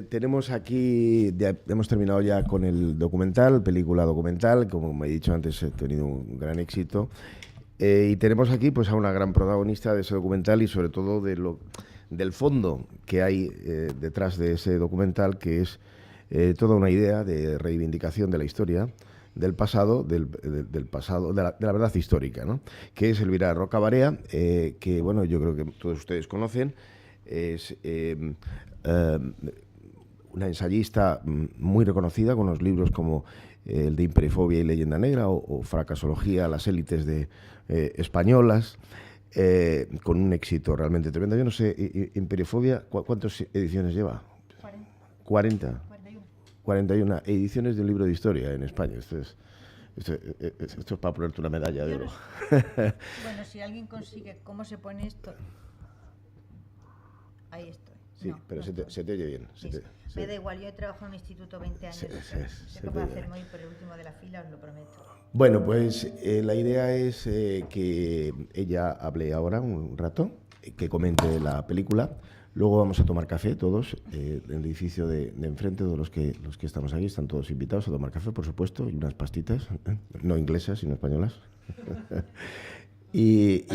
tenemos aquí, hemos terminado ya con el documental, película documental, como me he dicho antes, he tenido un gran éxito. Y tenemos aquí pues a una gran protagonista de ese documental y sobre todo del fondo que hay detrás de ese documental, que es toda una idea de reivindicación de la historia, del pasado, del pasado, de la verdad histórica, ¿no? Que es Elvira Roca Barea, que bueno, yo creo que todos ustedes conocen, es una ensayista muy reconocida con los libros como el de Imperifobia y Leyenda Negra o Fracasología, las élites españolas, con un éxito realmente tremendo. Yo no sé, Imperifobia, ¿cuántas ediciones lleva? 40. 40. 41. 41 ediciones de un libro de historia en España. Esto es para ponerte una medalla de oro. Bueno, si alguien consigue cómo se pone esto, ahí estoy. Sí, no, pero no se te oye bien. Sí, me da igual, yo he trabajado en un instituto 20 años. Sé capaz de hacerme ir por el último de la fila, os lo prometo. Bueno, pues la idea es que ella hable ahora un rato, que comente la película. Luego vamos a tomar café todos, en el edificio de enfrente, todos los que estamos aquí, están todos invitados a tomar café, por supuesto, y unas pastitas, no inglesas, sino españolas. y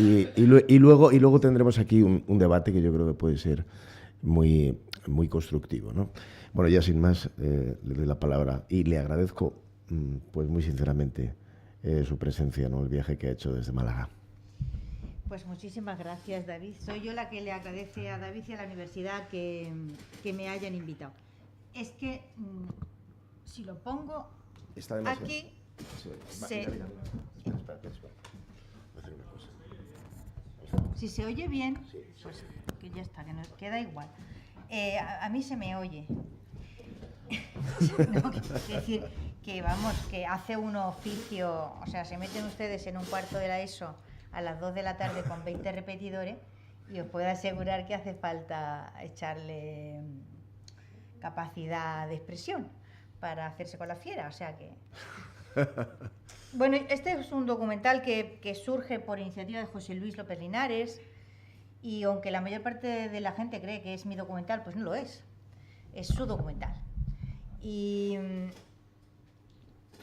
luego tendremos aquí un debate que yo creo que puede ser muy, muy constructivo, ¿no? Bueno, ya sin más, le doy la palabra y le agradezco, pues muy sinceramente, su presencia, ¿no? El viaje que ha hecho desde Málaga. Pues muchísimas gracias, David. Soy yo la que le agradece a David y a la universidad que me hayan invitado. Es que si lo pongo aquí, Espera. Si se oye bien, pues que ya está, que nos queda igual. A mí se me oye. No, es decir, que vamos, que hace un oficio, o sea, se meten ustedes en un cuarto de la ESO a las 2 de la tarde con 20 repetidores y os puedo asegurar que hace falta echarle capacidad de expresión para hacerse con la fiera, o sea que... Bueno, este es un documental que surge por iniciativa de José Luis López Linares y aunque la mayor parte de la gente cree que es mi documental, pues no lo es su documental. Y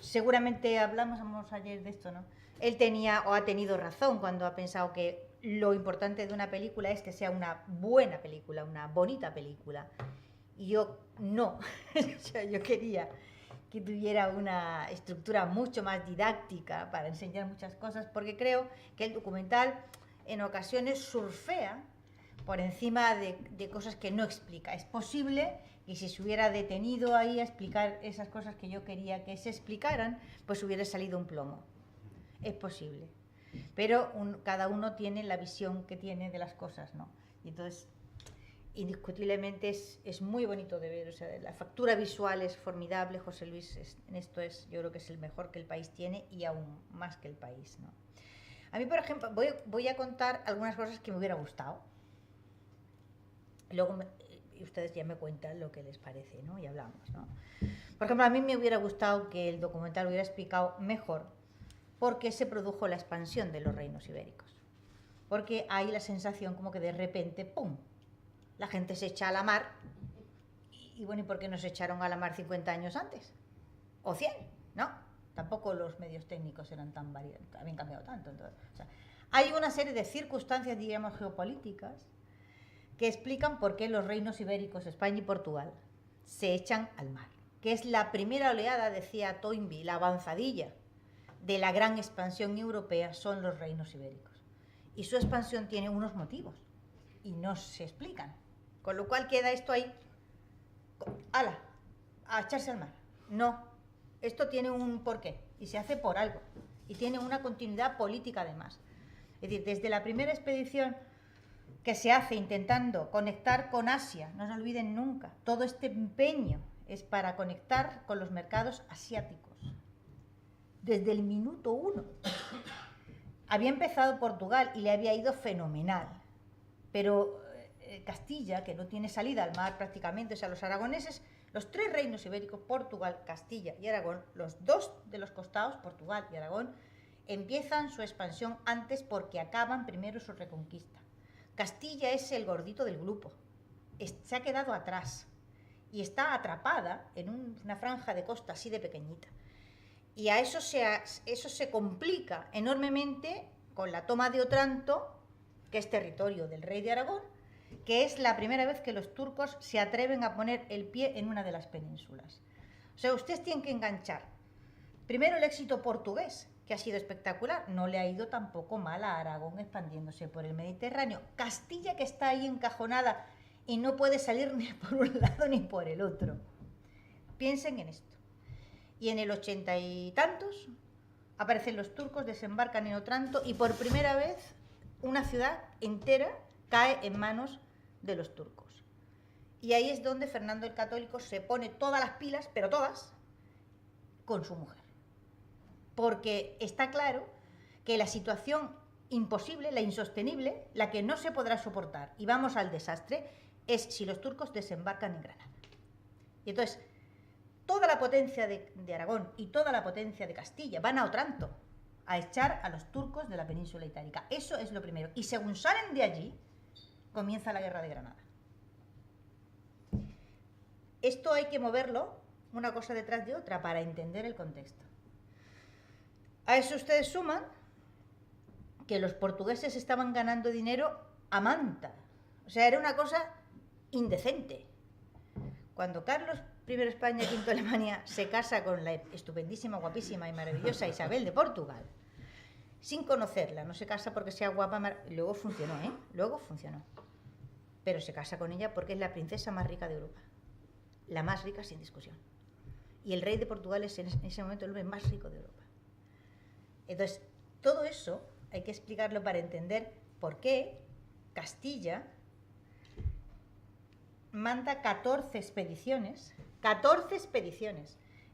seguramente hablamos ayer de esto, ¿no? Él tenía o ha tenido razón cuando ha pensado que lo importante de una película es que sea una buena película, una bonita película. Y yo no, o sea, yo quería que tuviera una estructura mucho más didáctica para enseñar muchas cosas, porque creo que el documental en ocasiones surfea por encima de cosas que no explica. Es posible que si se hubiera detenido ahí a explicar esas cosas que yo quería que se explicaran, pues hubiera salido un plomo. Es posible. Pero cada uno tiene la visión que tiene de las cosas, ¿no? Y entonces, indiscutiblemente es muy bonito de ver. O sea, la factura visual es formidable. José Luis en esto yo creo que es el mejor que el país tiene y aún más que el país, ¿no? A mí, por ejemplo, voy a contar algunas cosas que me hubiera gustado. Luego ustedes ya me cuentan lo que les parece, ¿no? Y hablamos, ¿no? Por ejemplo, a mí me hubiera gustado que el documental hubiera explicado mejor por qué se produjo la expansión de los reinos ibéricos. Porque hay la sensación como que de repente, ¡pum!, la gente se echa a la mar. Y bueno, ¿y por qué no se echaron a la mar 50 años antes? O 100, ¿no? Tampoco los medios técnicos eran tan variados, habían cambiado tanto. Entonces, o sea, hay una serie de circunstancias, diríamos, geopolíticas que explican por qué los reinos ibéricos, España y Portugal, se echan al mar. Que es la primera oleada, decía Toynbee, la avanzadilla de la gran expansión europea son los reinos ibéricos. Y su expansión tiene unos motivos y no se explican. Con lo cual queda esto ahí, ¡hala!, a echarse al mar. No, esto tiene un porqué y se hace por algo. Y tiene una continuidad política además. Es decir, desde la primera expedición que se hace intentando conectar con Asia, no se olviden nunca, todo este empeño es para conectar con los mercados asiáticos. Desde el minuto 1. Había empezado Portugal y le había ido fenomenal, pero Castilla, que no tiene salida al mar prácticamente, o sea, los aragoneses, los 3 reinos ibéricos, Portugal, Castilla y Aragón, los 2 de los costados, Portugal y Aragón, empiezan su expansión antes porque acaban primero su reconquista. Castilla es el gordito del grupo, se ha quedado atrás y está atrapada en una franja de costa así de pequeñita. Y a eso se complica enormemente con la toma de Otranto, que es territorio del rey de Aragón, que es la primera vez que los turcos se atreven a poner el pie en una de las penínsulas. O sea, ustedes tienen que enganchar primero el éxito portugués, que ha sido espectacular, no le ha ido tampoco mal a Aragón expandiéndose por el Mediterráneo. Castilla, que está ahí encajonada y no puede salir ni por un lado ni por el otro. Piensen en esto. Y en el 80 y tantos aparecen los turcos, desembarcan en Otranto y por primera vez una ciudad entera cae en manos de los turcos. Y ahí es donde Fernando el Católico se pone todas las pilas, pero todas, con su mujer. Porque está claro que la situación imposible, la insostenible, la que no se podrá soportar y vamos al desastre, es si los turcos desembarcan en Granada. Y entonces, toda la potencia de Aragón y toda la potencia de Castilla van a Otranto a echar a los turcos de la península itálica. Eso es lo primero. Y según salen de allí, comienza la guerra de Granada. Esto hay que moverlo una cosa detrás de otra para entender el contexto. A eso ustedes suman que los portugueses estaban ganando dinero a manta. O sea, era una cosa indecente. Cuando Carlos I España, V Alemania se casa con la estupendísima, guapísima y maravillosa Isabel de Portugal, sin conocerla, no se casa porque sea guapa, luego funcionó, luego funcionó. Pero se casa con ella porque es la princesa más rica de Europa. La más rica sin discusión. Y el rey de Portugal es en ese momento el hombre más rico de Europa. Entonces, todo eso hay que explicarlo para entender por qué Castilla manda 14 expediciones,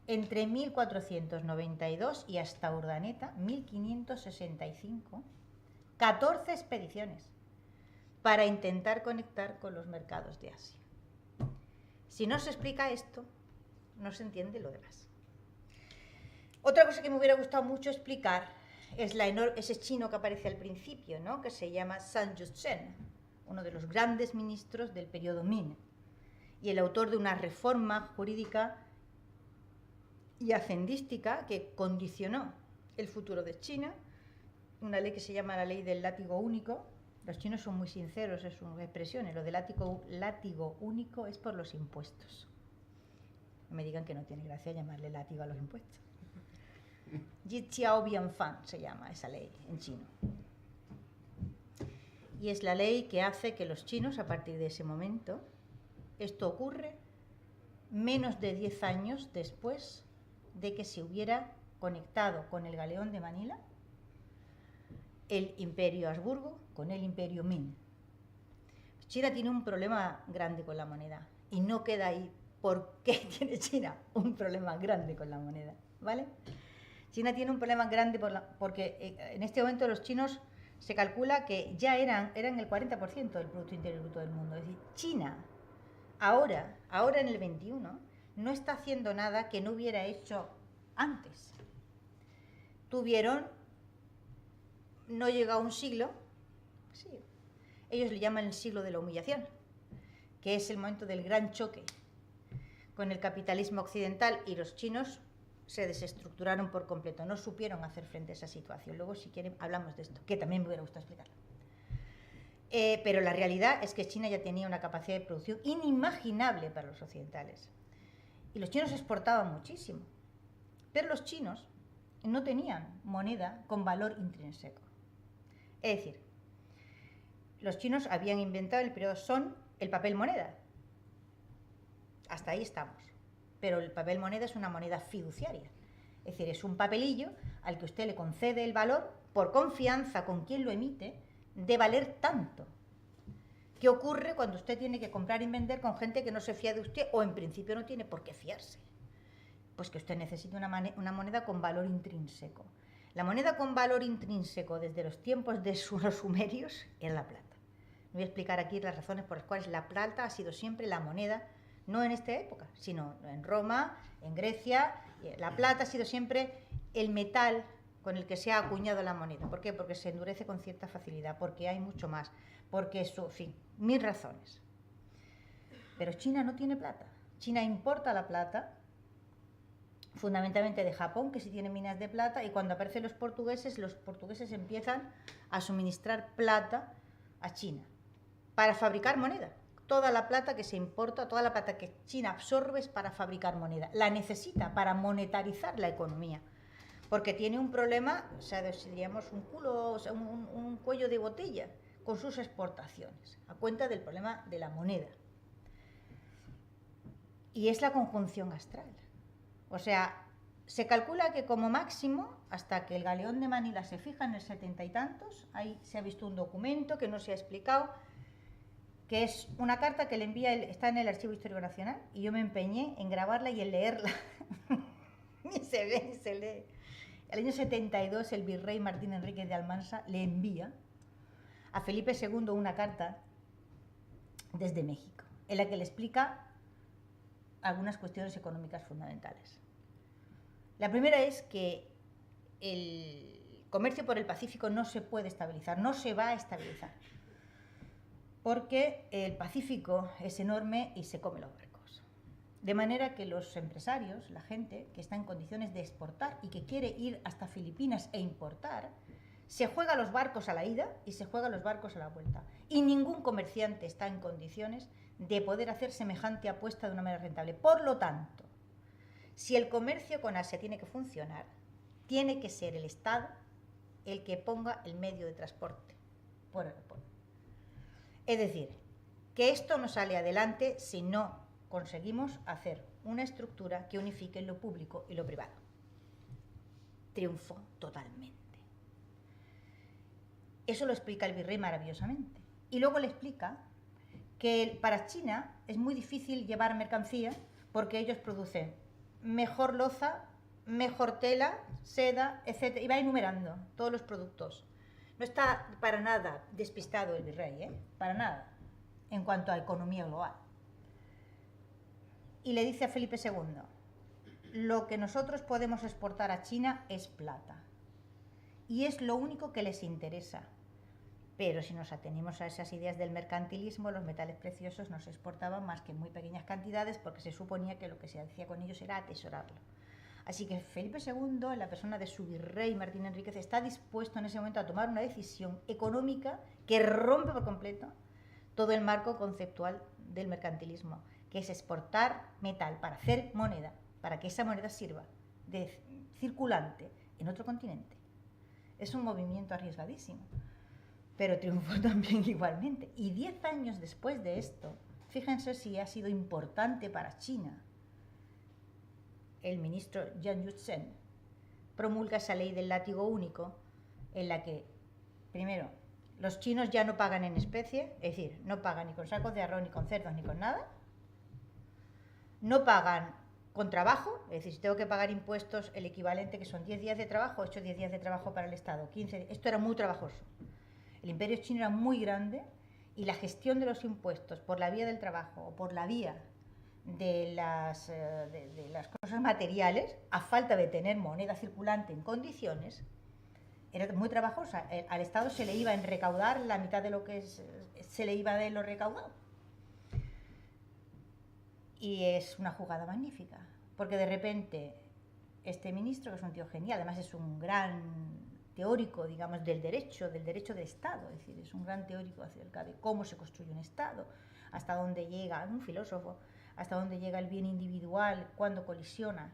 entre 1492 y hasta Urdaneta, 1565, 14 expediciones para intentar conectar con los mercados de Asia. Si no se explica esto, no se entiende lo demás. Otra cosa que me hubiera gustado mucho explicar es ese chino que aparece al principio, ¿no? Que se llama Sun Yat-sen, uno de los grandes ministros del periodo Ming, y el autor de una reforma jurídica y hacendística que condicionó el futuro de China, una ley que se llama la ley del látigo único. Los chinos son muy sinceros en sus expresiones, lo del látigo único es por los impuestos. No me digan que no tiene gracia llamarle látigo a los impuestos. Yi Qiao Bian Fan se llama esa ley en chino. Y es la ley que hace que los chinos, a partir de ese momento, esto ocurre menos de 10 años después de que se hubiera conectado con el galeón de Manila el imperio Habsburgo con el imperio Ming. China tiene un problema grande con la moneda y no queda ahí. ¿Por qué tiene China un problema grande con la moneda? ¿Vale? China tiene un problema grande porque en este momento los chinos se calcula que ya eran el 40% del Producto Interior Bruto del mundo. Es decir, China ahora en el 21 no está haciendo nada que no hubiera hecho antes. No llega a un siglo, sí, ellos le llaman el siglo de la humillación, que es el momento del gran choque con el capitalismo occidental, y los chinos se desestructuraron por completo, no supieron hacer frente a esa situación. Luego, si quieren, hablamos de esto, que también me hubiera gustado explicarlo. Pero la realidad es que China ya tenía una capacidad de producción inimaginable para los occidentales. Y los chinos exportaban muchísimo. Pero los chinos no tenían moneda con valor intrínseco. Es decir, los chinos habían inventado en el periodo Song el papel moneda. Hasta ahí estamos. Pero el papel moneda es una moneda fiduciaria. Es decir, es un papelillo al que usted le concede el valor por confianza con quien lo emite de valer tanto. ¿Qué ocurre cuando usted tiene que comprar y vender con gente que no se fía de usted o en principio no tiene por qué fiarse? Pues que usted necesita una moneda con valor intrínseco. La moneda con valor intrínseco desde los tiempos de los sumerios era la plata. Voy a explicar aquí las razones por las cuales la plata ha sido siempre la moneda, no en esta época, sino en Roma, en Grecia. La plata ha sido siempre el metal con el que se ha acuñado la moneda. ¿Por qué? Porque se endurece con cierta facilidad, porque hay mucho más, porque eso, en fin, 1000 razones. Pero China no tiene plata. China importa la plata, fundamentalmente de Japón, que sí tiene minas de plata, y cuando aparecen los portugueses empiezan a suministrar plata a China para fabricar moneda. Toda la plata que se importa, toda la plata que China absorbe es para fabricar moneda. La necesita para monetarizar la economía, porque tiene un problema, o sea, diríamos un culo, o sea, un cuello de botella con sus exportaciones, a cuenta del problema de la moneda. Y es la conjunción astral. O sea, se calcula que como máximo, hasta que el galeón de Manila se fija en el 70 y tantos, ahí se ha visto un documento que no se ha explicado, que es una carta que le envía, está en el Archivo Histórico Nacional, y yo me empeñé en grabarla y en leerla. Ni se ve ni se lee. El año 72 el virrey Martín Enríquez de Almansa le envía a Felipe II una carta desde México, en la que le explica algunas cuestiones económicas fundamentales. La primera es que el comercio por el Pacífico no se puede estabilizar, no se va a estabilizar, porque el Pacífico es enorme y se come los barcos. De manera que los empresarios, la gente que está en condiciones de exportar y que quiere ir hasta Filipinas e importar, se juega los barcos a la ida y se juega los barcos a la vuelta. Y ningún comerciante está en condiciones de poder hacer semejante apuesta de una manera rentable. Por lo tanto, si el comercio con Asia tiene que funcionar, tiene que ser el Estado el que ponga el medio de transporte por aeropuerto. Es decir, que esto no sale adelante si no conseguimos hacer una estructura que unifique lo público y lo privado. Triunfó totalmente. Eso lo explica el virrey maravillosamente. Y luego le explica que para China es muy difícil llevar mercancía porque ellos producen mejor loza, mejor tela, seda, etc. Y va enumerando todos los productos. No está para nada despistado el virrey, para nada, en cuanto a economía global. Y le dice a Felipe II, lo que nosotros podemos exportar a China es plata. Y es lo único que les interesa. Pero si nos atenemos a esas ideas del mercantilismo, los metales preciosos no se exportaban más que en muy pequeñas cantidades porque se suponía que lo que se hacía con ellos era atesorarlo. Así que Felipe II, en la persona de su virrey Martín Enríquez, está dispuesto en ese momento a tomar una decisión económica que rompe por completo todo el marco conceptual del mercantilismo, que es exportar metal para hacer moneda, para que esa moneda sirva de circulante en otro continente. Es un movimiento arriesgadísimo, pero triunfó también igualmente. Y 10 años después de esto, fíjense si ha sido importante para China. El ministro Jiang Yuzhen promulga esa ley del látigo único en la que, primero, los chinos ya no pagan en especie, es decir, no pagan ni con sacos de arroz, ni con cerdos, ni con nada. No pagan con trabajo, es decir, si tengo que pagar impuestos, el equivalente que son 10 días de trabajo, 8 o 10 días de trabajo para el Estado, 15, esto era muy trabajoso. El imperio chino era muy grande y la gestión de los impuestos por la vía del trabajo o por la vía de las cosas materiales, a falta de tener moneda circulante en condiciones, era muy trabajosa. Al Estado se le iba en recaudar la mitad de lo que se le iba de lo recaudado. Y es una jugada magnífica, porque de repente este ministro, que es un tío genial, además es un gran teórico, digamos, del derecho de Estado, es decir, es un gran teórico acerca de cómo se construye un Estado, hasta dónde llega, un filósofo, hasta dónde llega el bien individual cuando colisiona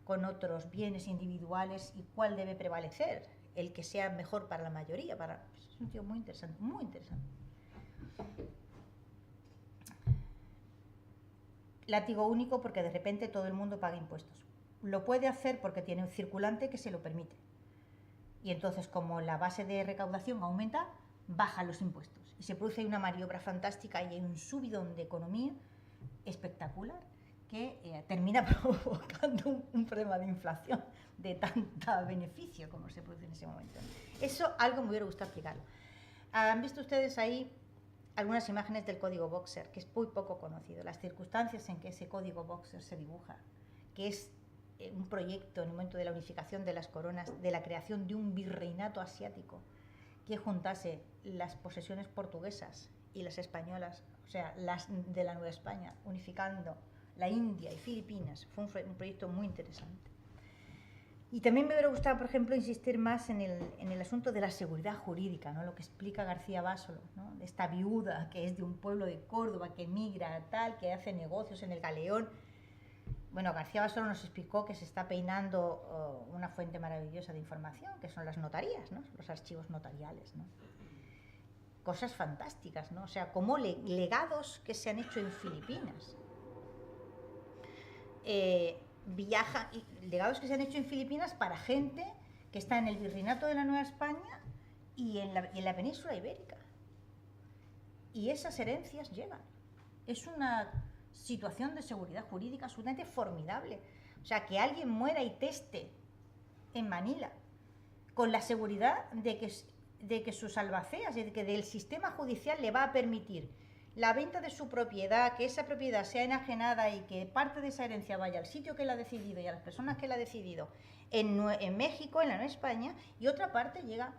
con otros bienes individuales y cuál debe prevalecer, el que sea mejor para la mayoría. Es un tío muy interesante, muy interesante. Látigo único porque de repente todo el mundo paga impuestos. Lo puede hacer porque tiene un circulante que se lo permite. Y entonces, como la base de recaudación aumenta, bajan los impuestos. Y se produce una maniobra fantástica y hay un subidón de economía espectacular que termina provocando un problema de inflación de tanta beneficio como se produce en ese momento. Eso algo me hubiera gustado explicarlo. Han visto ustedes ahí algunas imágenes del código Boxer, que es muy poco conocido, las circunstancias en que ese código Boxer se dibuja, que es un proyecto en el momento de la unificación de las coronas, de la creación de un virreinato asiático que juntase las posesiones portuguesas y las españolas, o sea, las de la Nueva España, unificando la India y Filipinas. Fue un proyecto muy interesante. Y también me hubiera gustado, por ejemplo, insistir más en el asunto de la seguridad jurídica, ¿no? Lo que explica García Básolo, ¿no? Esta viuda que es de un pueblo de Córdoba, que emigra, tal, que hace negocios en el galeón. Bueno, García Básolo nos explicó que se está peinando una fuente maravillosa de información, que son las notarías, ¿no? Los archivos notariales, ¿no? Cosas fantásticas, ¿no? O sea, como legados que se han hecho en Filipinas. Legados que se han hecho en Filipinas para gente que está en el Virreinato de la Nueva España y en la península ibérica. Y esas herencias llegan. Es una situación de seguridad jurídica absolutamente formidable. O sea, que alguien muera y teste en Manila con la seguridad de que sus albaceas, de que del sistema judicial le va a permitir la venta de su propiedad, que esa propiedad sea enajenada y que parte de esa herencia vaya al sitio que la ha decidido y a las personas que la ha decidido en México, en la Nueva España, y otra parte llega.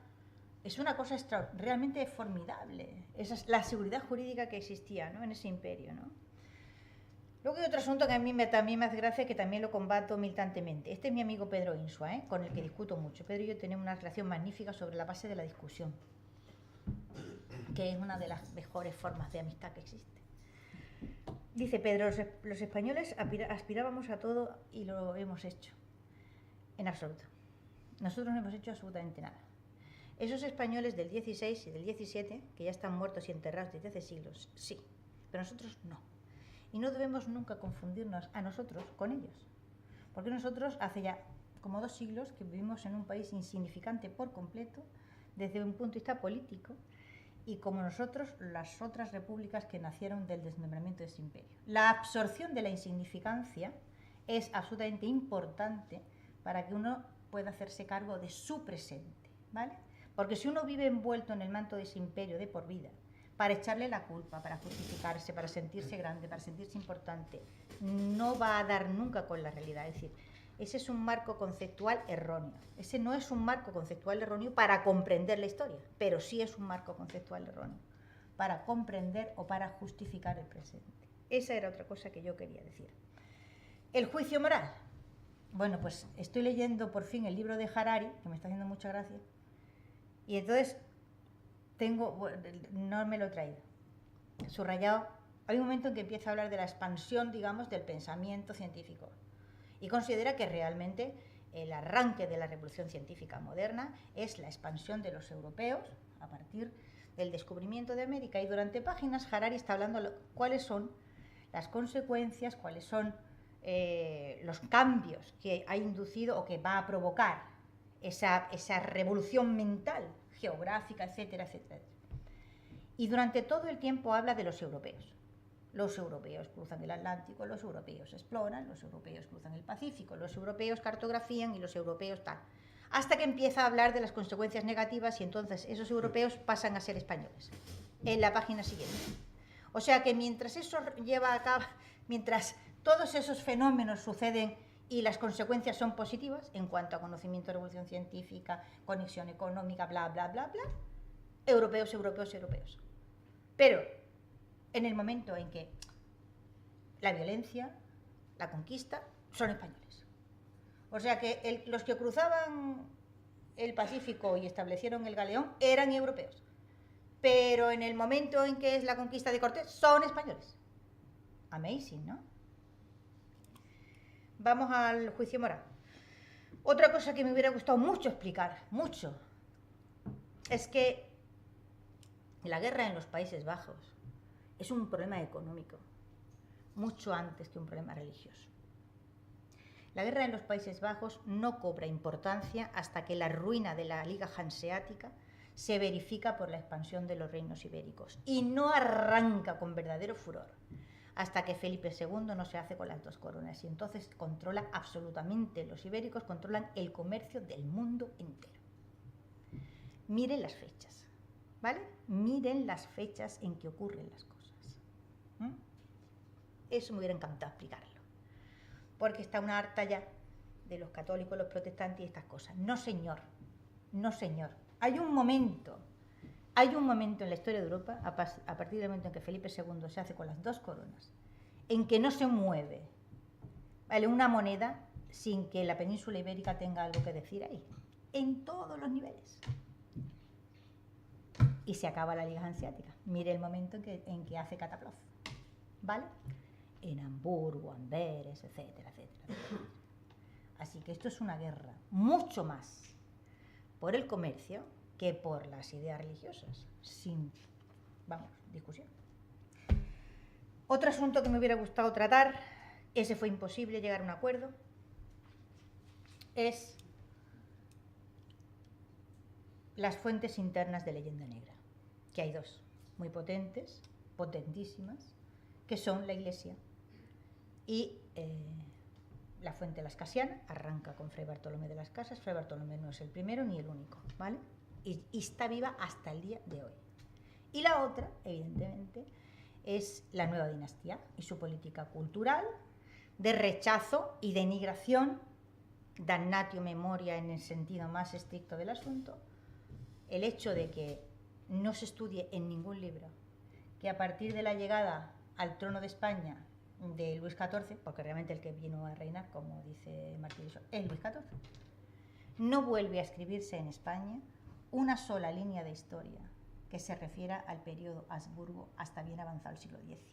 Es una cosa realmente formidable. Esa es la seguridad jurídica que existía, ¿no? En ese imperio, ¿no? Luego hay otro asunto que a mí también me hace gracia, que también lo combato militantemente. Este es mi amigo Pedro Insua, con el que discuto mucho. Pedro y yo tenemos una relación magnífica sobre la base de la discusión, que es una de las mejores formas de amistad que existe. Dice Pedro, los españoles aspirábamos a todo y lo hemos hecho. En absoluto. Nosotros no hemos hecho absolutamente nada. Esos españoles del 16 y del 17, que ya están muertos y enterrados desde hace siglos, sí, pero nosotros no. Y no debemos nunca confundirnos a nosotros con ellos. Porque nosotros hace ya como 2 siglos que vivimos en un país insignificante por completo, desde un punto de vista político, y como nosotros, las otras repúblicas que nacieron del desmembramiento de ese imperio. La absorción de la insignificancia es absolutamente importante para que uno pueda hacerse cargo de su presente, ¿vale? Porque si uno vive envuelto en el manto de ese imperio de por vida, para echarle la culpa, para justificarse, para sentirse grande, para sentirse importante, no va a dar nunca con la realidad. Es decir, ese es un marco conceptual erróneo. Ese no es un marco conceptual erróneo para comprender la historia, pero sí es un marco conceptual erróneo para comprender o para justificar el presente. Esa era otra cosa que yo quería decir. El juicio moral. Bueno, pues estoy leyendo por fin el libro de Harari, que me está haciendo mucha gracia, y entonces no me lo he traído subrayado. Hay un momento en que empieza a hablar de la expansión, digamos, del pensamiento científico y considera que realmente el arranque de la revolución científica moderna es la expansión de los europeos a partir del descubrimiento de América, y durante páginas Harari está hablando cuáles son las consecuencias, cuáles son los cambios que ha inducido o que va a provocar esa revolución mental, geográfica, etcétera, etcétera. Y durante todo el tiempo habla de los europeos. Los europeos cruzan el Atlántico, los europeos exploran, los europeos cruzan el Pacífico, los europeos cartografían y los europeos tal. Hasta que empieza a hablar de las consecuencias negativas y entonces esos europeos pasan a ser españoles. En la página siguiente. O sea que mientras eso lleva a cabo, mientras todos esos fenómenos suceden y las consecuencias son positivas en cuanto a conocimiento, revolución científica, conexión económica, bla, bla, bla, bla, europeos, europeos, europeos. Pero en el momento en que la violencia, la conquista, son españoles. O sea que los que cruzaban el Pacífico y establecieron el galeón eran europeos. Pero en el momento en que es la conquista de Cortés, son españoles. Amazing, ¿no? Vamos al juicio moral. Otra cosa que me hubiera gustado mucho explicar, mucho, es que la guerra en los Países Bajos es un problema económico, mucho antes que un problema religioso. La guerra en los Países Bajos no cobra importancia hasta que la ruina de la Liga Hanseática se verifica por la expansión de los reinos ibéricos, y no arranca con verdadero furor hasta que Felipe II no se hace con las 2 coronas, y entonces controla absolutamente, los ibéricos controlan el comercio del mundo entero. Miren las fechas, ¿vale? Miren las fechas en que ocurren las cosas. Eso me hubiera encantado explicarlo, porque está una harta ya de los católicos, los protestantes y estas cosas. No señor, no señor. Hay un momento en la historia de Europa, a partir del momento en que Felipe II se hace con las 2 coronas, en que no se mueve, ¿vale?, una moneda sin que la península ibérica tenga algo que decir ahí, en todos los niveles. Y se acaba la Liga Hanseática. Mire el momento en que hace cataplof, ¿vale? En Hamburgo, Amberes, etcétera, etcétera, etcétera. Así que esto es una guerra mucho más por el comercio que por las ideas religiosas, sin, vamos, discusión. Otro asunto que me hubiera gustado tratar, ese fue imposible llegar a un acuerdo, es las fuentes internas de Leyenda Negra, que hay dos, muy potentes, potentísimas, que son la Iglesia y la fuente lascasiana. Arranca con Fray Bartolomé de las Casas. Fray Bartolomé no es el primero ni el único, ¿vale? Y está viva hasta el día de hoy. Y la otra, evidentemente, es la nueva dinastía y su política cultural de rechazo y denigración, damnatio memoria en el sentido más estricto del asunto, el hecho de que no se estudie en ningún libro que a partir de la llegada al trono de España de Luis XIV, porque realmente el que vino a reinar, como dice Martí, es Luis XIV, no vuelve a escribirse en España una sola línea de historia que se refiera al periodo Habsburgo hasta bien avanzado el siglo XIX.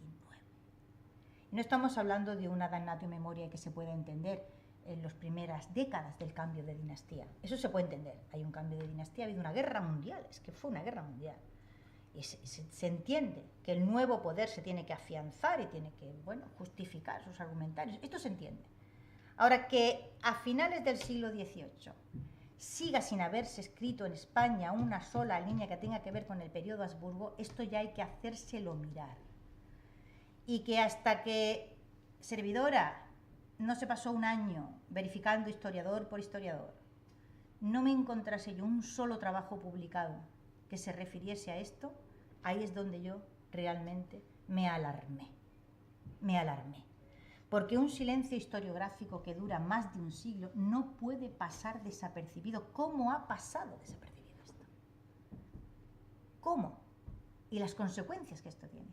No estamos hablando de una damnatio memoria que se pueda entender en las primeras décadas del cambio de dinastía. Eso se puede entender. Hay un cambio de dinastía, ha habido una guerra mundial, es que fue una guerra mundial. Y se entiende que el nuevo poder se tiene que afianzar y tiene que, bueno, justificar sus argumentarios. Esto se entiende. Ahora, que a finales del siglo XVIII siga sin haberse escrito en España una sola línea que tenga que ver con el periodo Habsburgo, esto ya hay que hacérselo mirar. Y que hasta que servidora no se pasó un año verificando historiador por historiador, no me encontrase yo un solo trabajo publicado que se refiriese a esto, ahí es donde yo realmente me alarmé. Me alarmé. Porque un silencio historiográfico que dura más de un siglo no puede pasar desapercibido. ¿Cómo ha pasado desapercibido esto? ¿Cómo? Y las consecuencias que esto tiene.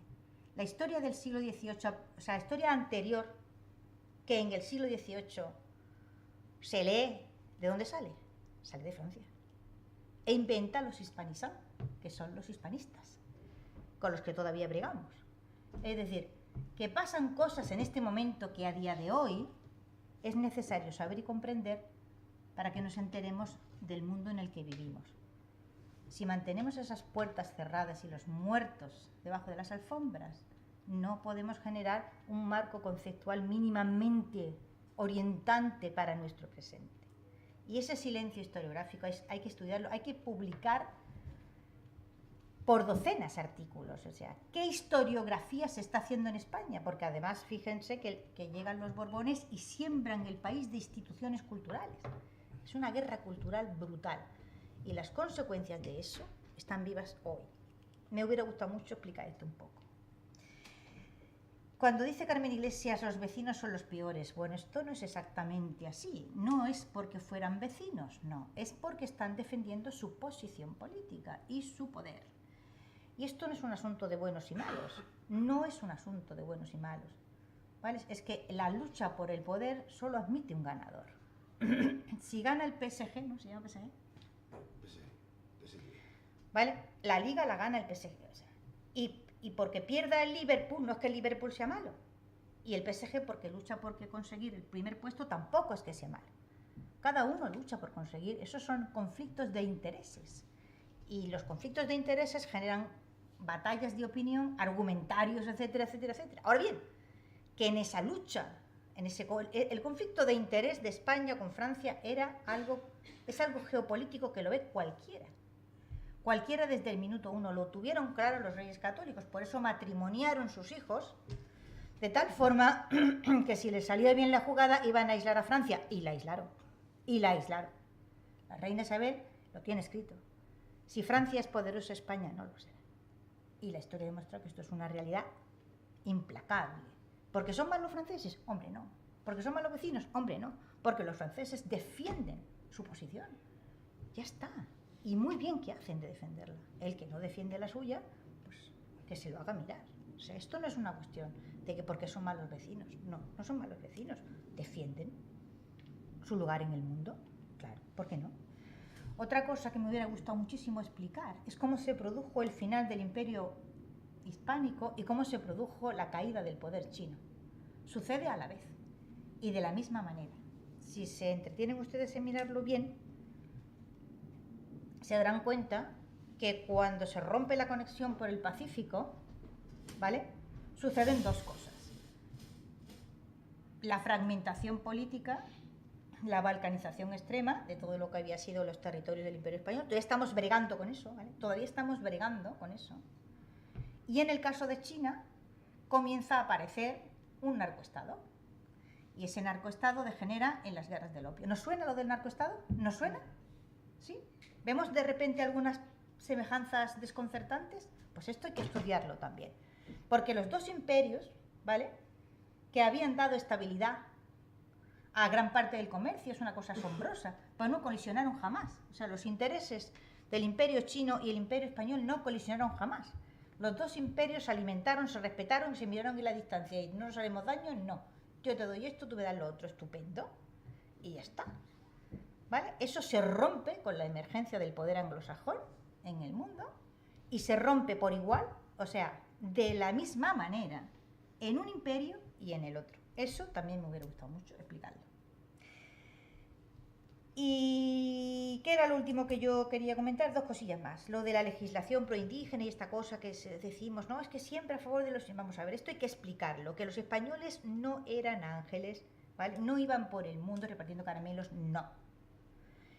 La historia del siglo XVIII, o sea, la historia anterior, que en el siglo XVIII se lee, ¿de dónde sale? Sale de Francia. E inventa los hispanisants, que son los hispanistas, con los que todavía bregamos. Es decir, que pasan cosas en este momento que a día de hoy es necesario saber y comprender para que nos enteremos del mundo en el que vivimos. Si mantenemos esas puertas cerradas y los muertos debajo de las alfombras, no podemos generar un marco conceptual mínimamente orientante para nuestro presente. Y ese silencio historiográfico hay que estudiarlo, hay que publicar por docenas artículos. O sea, ¿qué historiografía se está haciendo en España? Porque además, fíjense que llegan los Borbones y siembran el país de instituciones culturales. Es una guerra cultural brutal. Y las consecuencias de eso están vivas hoy. Me hubiera gustado mucho explicar esto un poco. Cuando dice Carmen Iglesias, los vecinos son los peores, bueno, esto no es exactamente así. No es porque fueran vecinos, no. Es porque están defendiendo su posición política y su poder. Y esto no es un asunto de buenos y malos. No es un asunto de buenos y malos, ¿vale? Es que la lucha por el poder solo admite un ganador. Si gana el PSG, ¿no se llama PSG? PSG. ¿Vale? La Liga la gana el PSG. O sea, y porque pierda el Liverpool, no es que el Liverpool sea malo. Y el PSG, porque lucha por conseguir el primer puesto, tampoco es que sea malo. Cada uno lucha por conseguir. Esos son conflictos de intereses. Y los conflictos de intereses generan batallas de opinión, argumentarios, etcétera, etcétera, etcétera. Ahora bien, que en esa lucha, el conflicto de interés de España con Francia es algo geopolítico que lo ve cualquiera. Cualquiera desde el minuto uno. Lo tuvieron claro los reyes católicos, por eso matrimoniaron sus hijos de tal forma que si les salía bien la jugada iban a aislar a Francia, y la aislaron. La reina Isabel lo tiene escrito. Si Francia es poderosa, España no lo será. Y la historia demuestra que esto es una realidad implacable. ¿Porque son malos franceses? Hombre, no. ¿Porque son malos vecinos? Hombre, no. Porque los franceses defienden su posición. Ya está. Y muy bien que hacen de defenderla. El que no defiende la suya, pues que se lo haga mirar. O sea, esto no es una cuestión de que porque son malos vecinos. No, no son malos vecinos. Defienden su lugar en el mundo. Claro, ¿por qué no? Otra cosa que me hubiera gustado muchísimo explicar es cómo se produjo el final del Imperio hispánico y cómo se produjo la caída del poder chino. Sucede a la vez y de la misma manera. Si se entretienen ustedes en mirarlo bien, se darán cuenta que cuando se rompe la conexión por el Pacífico, ¿vale?, suceden dos cosas. La fragmentación política, la balcanización extrema de todo lo que había sido los territorios del Imperio Español. Todavía estamos bregando con eso, ¿vale? Todavía estamos bregando con eso. Y en el caso de China, comienza a aparecer un narcoestado. Y ese narcoestado degenera en las guerras del opio. ¿Nos suena lo del narcoestado? ¿Nos suena? ¿Sí? ¿Vemos de repente algunas semejanzas desconcertantes? Pues esto hay que estudiarlo también. Porque los dos imperios, ¿vale?, que habían dado estabilidad a gran parte del comercio, es una cosa asombrosa, pues no colisionaron jamás. O sea, los intereses del Imperio chino y el Imperio español no colisionaron jamás. Los dos imperios se alimentaron, se respetaron, se miraron en la distancia y no nos haremos daño, no. Yo te doy esto, tú me das lo otro, estupendo. Y ya está. ¿Vale? Eso se rompe con la emergencia del poder anglosajón en el mundo y se rompe por igual, o sea, de la misma manera, en un imperio y en el otro. Eso también me hubiera gustado mucho explicarlo. ¿Y qué era lo último que yo quería comentar? Dos cosillas más. Lo de la legislación proindígena y esta cosa que decimos, no, es que siempre a favor de los... Vamos a ver, esto hay que explicarlo, que los españoles no eran ángeles, ¿vale? No iban por el mundo repartiendo caramelos, no.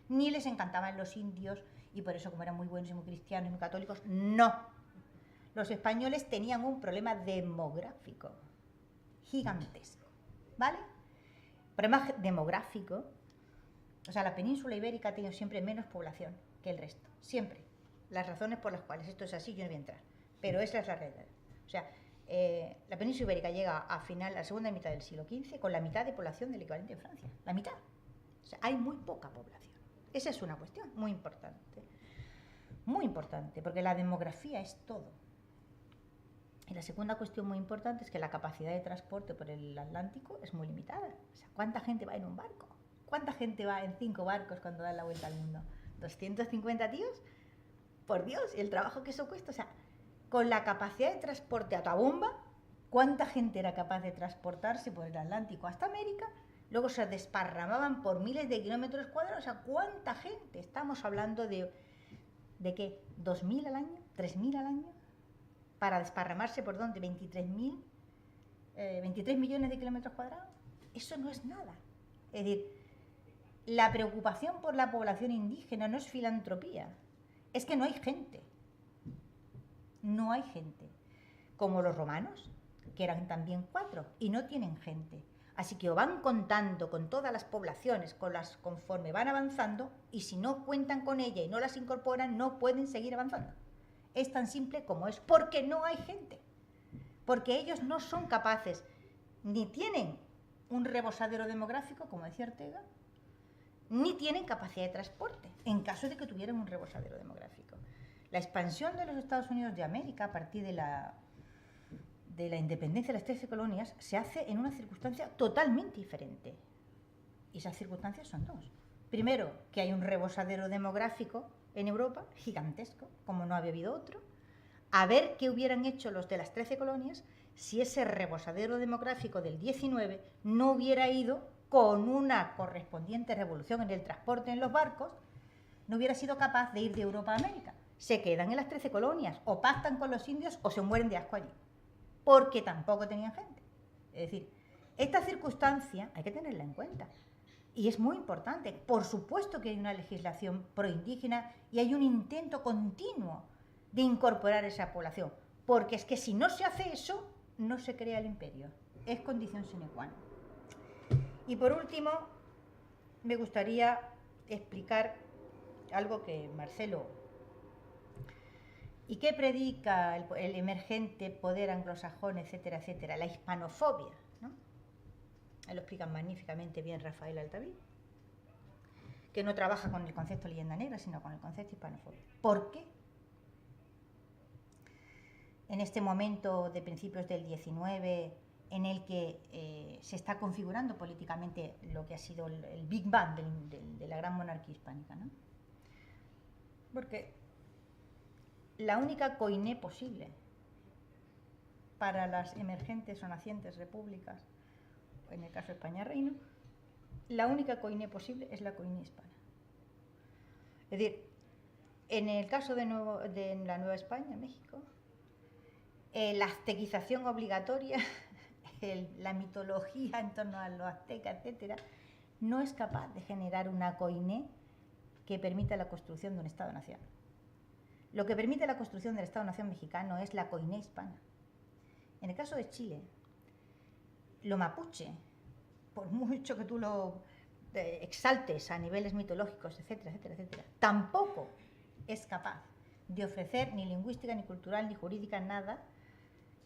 Ni les encantaban los indios y por eso como eran muy buenos y muy cristianos y muy católicos, no. Los españoles tenían un problema demográfico gigantesco, ¿vale? Problema demográfico. O sea, la península ibérica ha tenido siempre menos población que el resto, siempre. Las razones por las cuales esto es así yo no voy a entrar, pero esa es la realidad. O sea, la península ibérica llega a la segunda mitad del siglo XV con la mitad de población del equivalente en Francia, la mitad. O sea, hay muy poca población. Esa es una cuestión muy importante, porque la demografía es todo. Y la segunda cuestión muy importante es que la capacidad de transporte por el Atlántico es muy limitada. O sea, ¿cuánta gente va en un barco? ¿Cuánta gente va en 5 barcos cuando dan la vuelta al mundo? ¿250 tíos? Por Dios, y el trabajo que eso cuesta. O sea, con la capacidad de transporte a bomba, ¿cuánta gente era capaz de transportarse por el Atlántico hasta América? Luego se desparramaban por miles de kilómetros cuadrados. O sea, ¿cuánta gente? Estamos hablando ¿de qué? ¿2.000 al año? ¿3.000 al año? Para desparramarse por ¿dónde? 23 millones de kilómetros cuadrados. Eso no es nada. Es decir, la preocupación por la población indígena no es filantropía, es que no hay gente. No hay gente. Como los romanos, que eran también 4 y no tienen gente. Así que o van contando con todas las poblaciones conforme van avanzando y si no cuentan con ella y no las incorporan, no pueden seguir avanzando. Es tan simple como es, porque no hay gente. Porque ellos no son capaces, ni tienen un rebosadero demográfico, como decía Ortega, ni tienen capacidad de transporte, en caso de que tuvieran un rebosadero demográfico. La expansión de los Estados Unidos de América a partir de la independencia de las 13 colonias se hace en una circunstancia totalmente diferente. Y esas circunstancias son dos. Primero, que hay un rebosadero demográfico en Europa, gigantesco, como no había habido otro. A ver qué hubieran hecho los de las 13 colonias si ese rebosadero demográfico del 19 no hubiera ido con una correspondiente revolución en el transporte en los barcos, no hubiera sido capaz de ir de Europa a América. Se quedan en las 13 colonias, o pactan con los indios o se mueren de asco allí, porque tampoco tenían gente. Es decir, esta circunstancia hay que tenerla en cuenta. Y es muy importante. Por supuesto que hay una legislación proindígena y hay un intento continuo de incorporar esa población. Porque es que si no se hace eso, no se crea el imperio. Es condición sine qua non. Y por último, me gustaría explicar algo que Marcelo... ¿Y qué predica el emergente poder anglosajón, etcétera, etcétera? La hispanofobia, ¿no? Ahí lo explican magníficamente bien Rafael Altaví, que no trabaja con el concepto leyenda negra, sino con el concepto hispanofobia. ¿Por qué? En este momento de principios del 19 en el que se está configurando políticamente lo que ha sido el Big Bang de la gran monarquía hispánica, ¿no? Porque la única coiné posible para las emergentes o nacientes repúblicas, en el caso de España Reino, la única coiné posible es la coiné hispana. Es decir, en el caso de la Nueva España, México, la aztequización obligatoria, la mitología en torno a los aztecas, etcétera, no es capaz de generar una coiné que permita la construcción de un Estado-nación. Lo que permite la construcción del Estado-nación mexicano es la coiné hispana. En el caso de Chile, lo mapuche, por mucho que tú lo exaltes a niveles mitológicos, etcétera, etcétera, etcétera, tampoco es capaz de ofrecer ni lingüística, ni cultural, ni jurídica, nada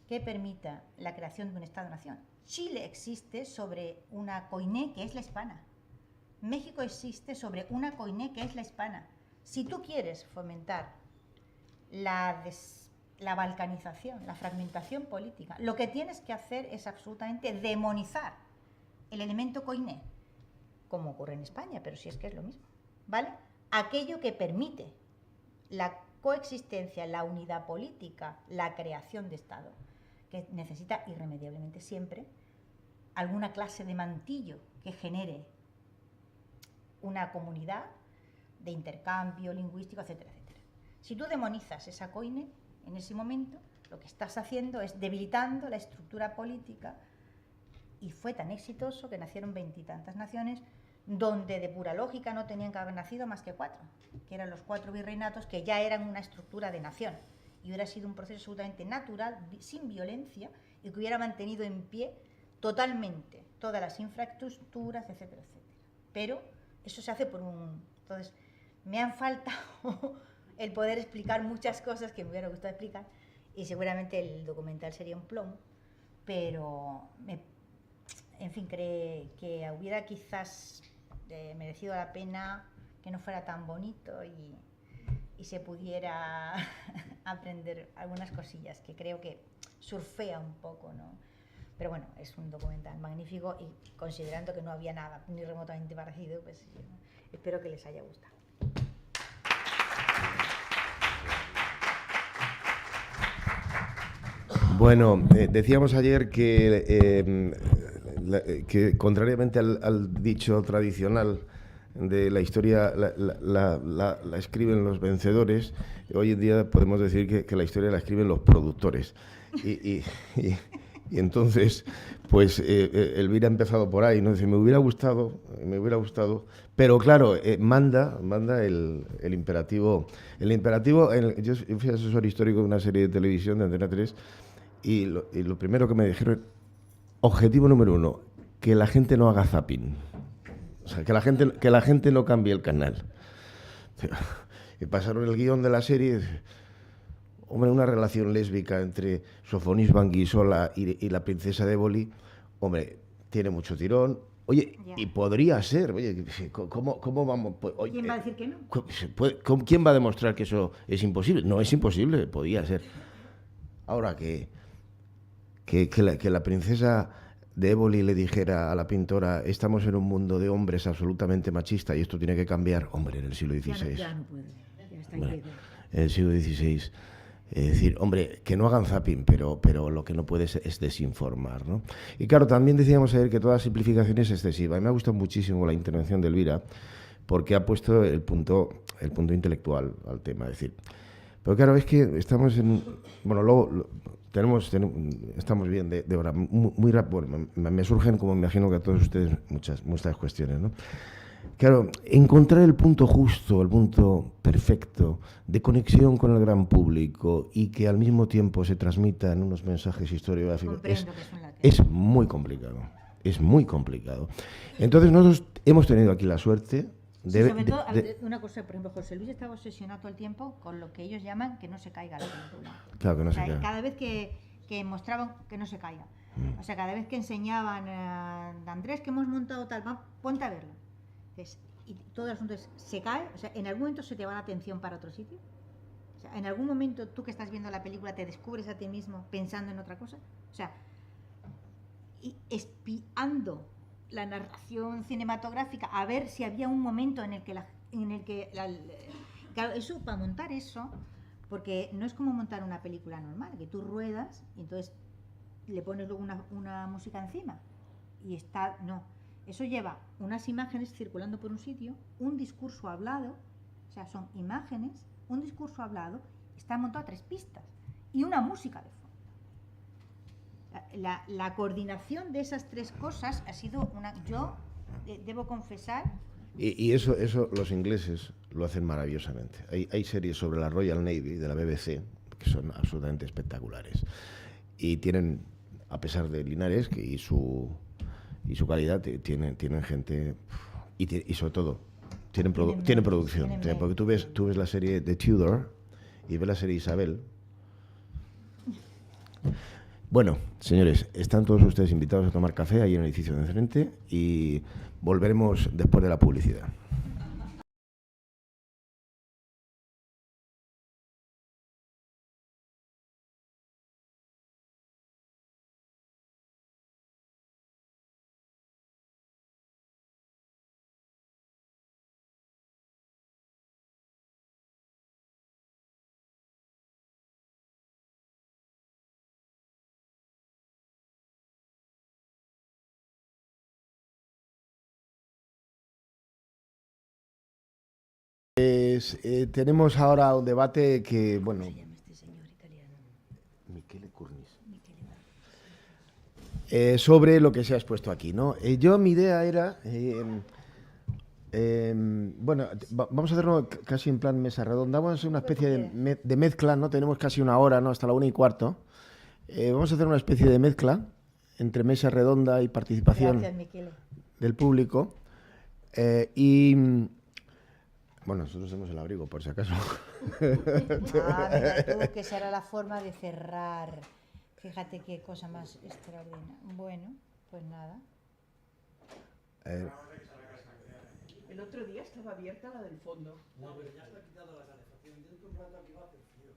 que permita la creación de un Estado-nación. Chile existe sobre una coiné que es la hispana. México existe sobre una coiné que es la hispana. Si tú quieres fomentar la balcanización, la fragmentación política, lo que tienes que hacer es absolutamente demonizar el elemento coiné, como ocurre en España, pero si es que es lo mismo, ¿vale? Aquello que permite la coexistencia, la unidad política, la creación de Estado, que necesita irremediablemente siempre alguna clase de mantillo que genere una comunidad de intercambio lingüístico, etcétera, etcétera. Si tú demonizas esa coine, en ese momento lo que estás haciendo es debilitando la estructura política, y fue tan exitoso que nacieron 20 y tantas naciones, donde de pura lógica no tenían que haber nacido más que 4, que eran los 4 virreinatos, que ya eran una estructura de nación, y hubiera sido un proceso absolutamente natural, sin violencia, y que hubiera mantenido en pie totalmente todas las infraestructuras, etcétera, etcétera. Pero eso se hace por un... Entonces, me han faltado el poder explicar muchas cosas que me hubiera gustado explicar, y seguramente el documental sería un plomo, pero en fin, creo que hubiera quizás merecido la pena que no fuera tan bonito y se pudiera aprender algunas cosillas que creo que surfea un poco, ¿no? Pero bueno, es un documental magnífico, y considerando que no había nada ni remotamente parecido, pues espero que les haya gustado. Bueno, decíamos ayer que contrariamente al dicho tradicional de la historia la escriben los vencedores, hoy en día podemos decir que la historia la escriben los productores. Y entonces, pues Elvira ha empezado por ahí, ¿no? Dice, me hubiera gustado, pero claro, manda el imperativo. El imperativo, yo fui asesor histórico de una serie de televisión de Antena 3, y lo primero que me dijeron, objetivo número 1, que la gente no haga zapping. O sea, que la gente no cambie el canal. Y pasaron el guión de la serie. Hombre, una relación lésbica entre Sofonis Banguisola y la princesa de Éboli, hombre, tiene mucho tirón. Oye, yeah. Y podría ser, oye, ¿cómo vamos? Oye, ¿quién va a decir que no? ¿Quién va a demostrar que eso es imposible? No es imposible, podía ser. Ahora que la princesa de Éboli le dijera a la pintora, estamos en un mundo de hombres absolutamente machista y esto tiene que cambiar, hombre, en el siglo XVI. Ya no puede, ya está en el siglo XVI. Es decir, hombre, que no hagan zapping, pero lo que no puede es desinformar, ¿no? Y claro, también decíamos ayer que toda simplificación es excesiva. Y me ha gustado muchísimo la intervención de Elvira, porque ha puesto el punto intelectual al tema. Es decir, pero claro, es que estamos en... Bueno, luego estamos bien de hora. Muy rápido. Bueno, me surgen, como me imagino que a todos ustedes, muchas cuestiones, ¿no? Claro, encontrar el punto justo, el punto perfecto de conexión con el gran público y que al mismo tiempo se transmitan unos mensajes historiográficos es muy complicado. Es muy complicado. Entonces nosotros hemos tenido aquí la suerte de... Sobre todo, una cosa, por ejemplo, José Luis estaba obsesionado todo el tiempo con lo que ellos llaman que no se caiga la película. Claro, que no se caiga. Cada vez que mostraban que no se caiga. O sea, cada vez que enseñaban Andrés, que hemos montado tal, ponte a verlo. Entonces, y todo el asunto es, ¿se cae? O sea, ¿en algún momento se te va la atención para otro sitio? O sea, ¿en algún momento tú que estás viendo la película te descubres a ti mismo pensando en otra cosa? O sea, espiando la narración cinematográfica a ver si había un momento en el que claro, eso, para montar eso, porque no es como montar una película normal, que tú ruedas y entonces le pones luego una música encima y está, no, eso lleva unas imágenes circulando por un sitio, un discurso hablado, o sea, son imágenes, un discurso hablado, está montado a 3 pistas y una música de fondo. La coordinación de esas 3 cosas ha sido yo debo confesar. Y eso los ingleses lo hacen maravillosamente. Hay series sobre la Royal Navy de la BBC que son absolutamente espectaculares. Y tienen, a pesar de Linares y su calidad, tienen gente y sobre todo tienen producción. Porque tú ves la serie de Tudor y ves la serie Isabel. Bueno, señores, están todos ustedes invitados a tomar café ahí en el edificio de enfrente y volveremos después de la publicidad. Tenemos ahora un debate que, bueno, Michele Curnis, sobre lo que se ha expuesto aquí, ¿no? Mi idea era, bueno, vamos a hacerlo casi en plan mesa redonda, vamos a hacer una especie de mezcla, ¿no? Tenemos casi una hora, ¿no? Hasta la 1:15. Vamos a hacer una especie de mezcla entre mesa redonda y participación del público. Bueno, nosotros tenemos el abrigo, por si acaso. Mira tú, que esa era la forma de cerrar. Fíjate qué cosa más extraordinaria. Bueno, pues nada. El otro día estaba abierta la del fondo. No, pero ya está quitada la calefacción. Dentro de un rato aquí va a hacer frío.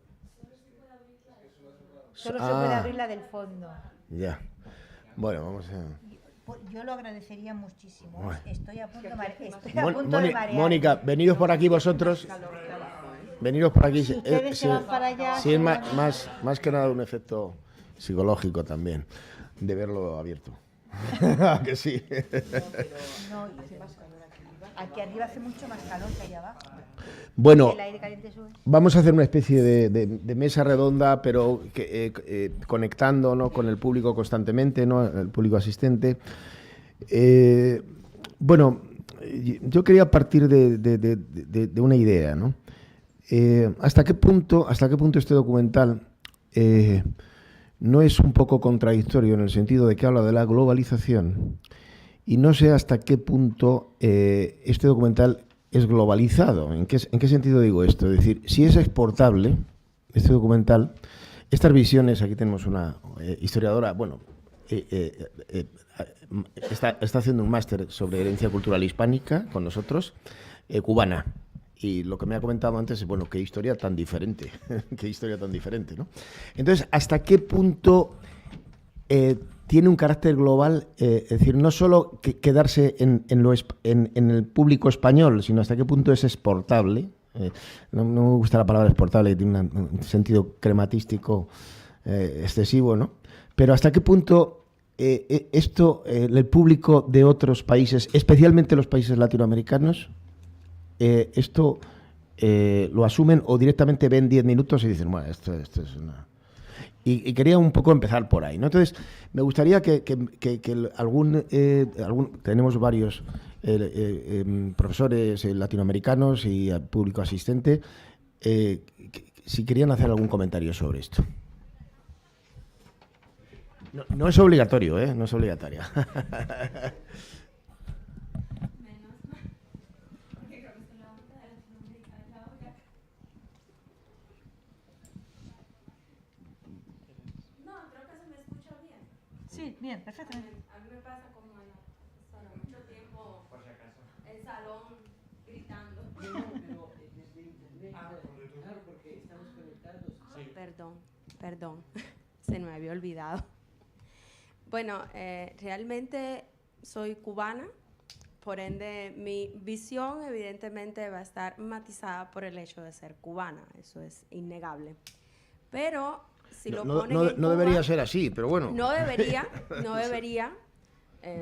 Solo se puede abrir la del fondo. Ya. Bueno, vamos a... Yo lo agradecería muchísimo. Bueno. Estoy a punto de marear. Mónica, venidos por aquí vosotros. Venidos por aquí. Si ustedes se van para allá... Sí, es más que nada un efecto psicológico también, de verlo abierto. Que sí. No, aquí arriba hace mucho más calor que allá abajo. Bueno, El aire caliente sube. vamos a hacer una especie de mesa redonda, pero conectando, ¿no?, con el público constantemente, ¿no?, el público asistente. Bueno, yo quería partir de una idea, ¿no? ¿Hasta qué punto este documental no es un poco contradictorio en el sentido de que habla de la globalización? Y no sé hasta qué punto este documental es globalizado. ¿En qué sentido digo esto? Es decir, si es exportable este documental, estas visiones, aquí tenemos una historiadora, bueno, está haciendo un máster sobre herencia cultural hispánica con nosotros, cubana. Y lo que me ha comentado antes es, bueno, qué historia tan diferente, ¿no? Entonces, ¿hasta qué punto tiene un carácter global? Es decir, no solo quedarse en el público español, sino hasta qué punto es exportable. No me gusta la palabra exportable, que tiene un sentido crematístico excesivo, ¿no? Pero hasta qué punto el público de otros países, especialmente los países latinoamericanos, esto lo asumen o directamente ven 10 minutos y dicen, bueno, esto es una... Y quería un poco empezar por ahí, ¿no? Entonces, me gustaría que tenemos varios profesores latinoamericanos y al público asistente, si querían hacer algún comentario sobre esto. No es obligatorio, ¿eh? No es obligatorio. Sí, bien, perfecto. A mí me pasa como en mucho tiempo el salón gritando. Claro, porque estamos conectados. Perdón, se me había olvidado. Bueno, realmente soy cubana, por ende mi visión evidentemente va a estar matizada por el hecho de ser cubana, eso es innegable. Pero si lo ponen en no Cuba, debería ser así, pero bueno. no debería, no debería,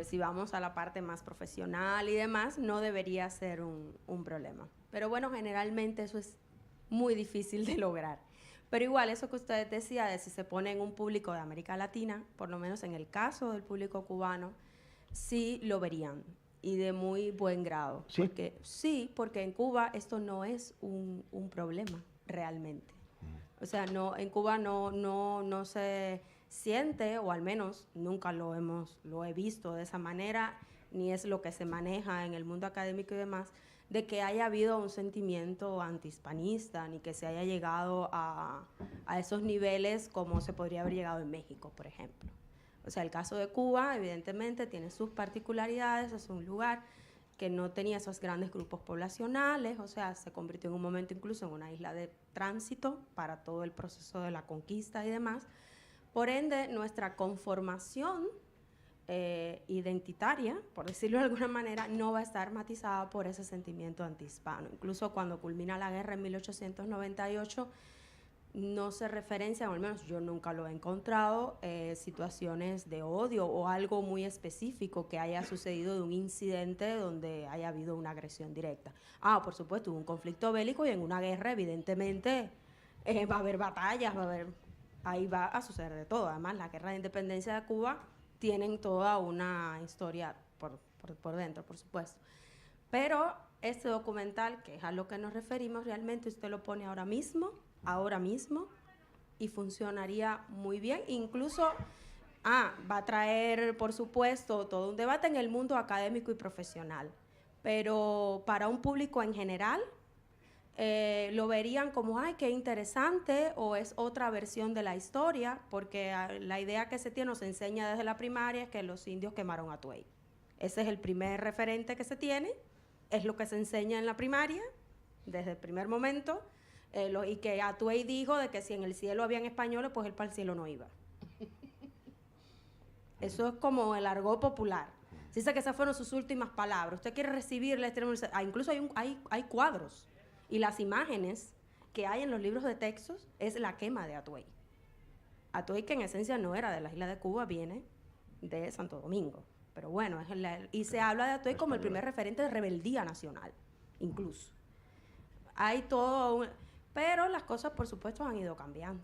si vamos a la parte más profesional y demás, no debería ser un problema. Pero bueno, generalmente eso es muy difícil de lograr. Pero igual, eso que ustedes decían, de si se pone en un público de América Latina, por lo menos en el caso del público cubano, sí lo verían y de muy buen grado. ¿Sí? Porque en Cuba esto no es un problema realmente. O sea, no, en Cuba no se siente, o al menos nunca lo he visto de esa manera, ni es lo que se maneja en el mundo académico y demás, de que haya habido un sentimiento antihispanista, ni que se haya llegado a esos niveles como se podría haber llegado en México, por ejemplo. O sea, el caso de Cuba, evidentemente, tiene sus particularidades, es un lugar que no tenía esos grandes grupos poblacionales, o sea, se convirtió en un momento incluso en una isla de tránsito para todo el proceso de la conquista y demás. Por ende, nuestra conformación identitaria, por decirlo de alguna manera, no va a estar matizada por ese sentimiento antihispano. Incluso cuando culmina la guerra en 1898, no se referencian, o al menos yo nunca lo he encontrado, situaciones de odio o algo muy específico que haya sucedido de un incidente donde haya habido una agresión directa. Por supuesto, hubo un conflicto bélico y en una guerra, evidentemente, va a haber batallas, ahí va a suceder de todo. Además, la guerra de independencia de Cuba tienen toda una historia por dentro, por supuesto. Pero este documental, que es a lo que nos referimos, realmente usted lo pone ahora mismo, y funcionaría muy bien. Incluso va a traer, por supuesto, todo un debate en el mundo académico y profesional, pero para un público en general lo verían como, ay, qué interesante, o es otra versión de la historia, porque la idea que se tiene o se enseña desde la primaria es que los indios quemaron a Atuey. Ese es el primer referente que se tiene, es lo que se enseña en la primaria desde el primer momento. Y que Atuey dijo de que si en el cielo habían españoles, pues él para el cielo no iba. Eso es como el argot popular. Se dice que esas fueron sus últimas palabras. Usted quiere recibirle, incluso hay cuadros, y las imágenes que hay en los libros de textos es la quema de Atuey. Atuey, que en esencia no era de la isla de Cuba, viene de Santo Domingo. Pero bueno, y se habla de Atuey como el primer referente de rebeldía nacional, incluso. Hay todo pero las cosas, por supuesto, han ido cambiando,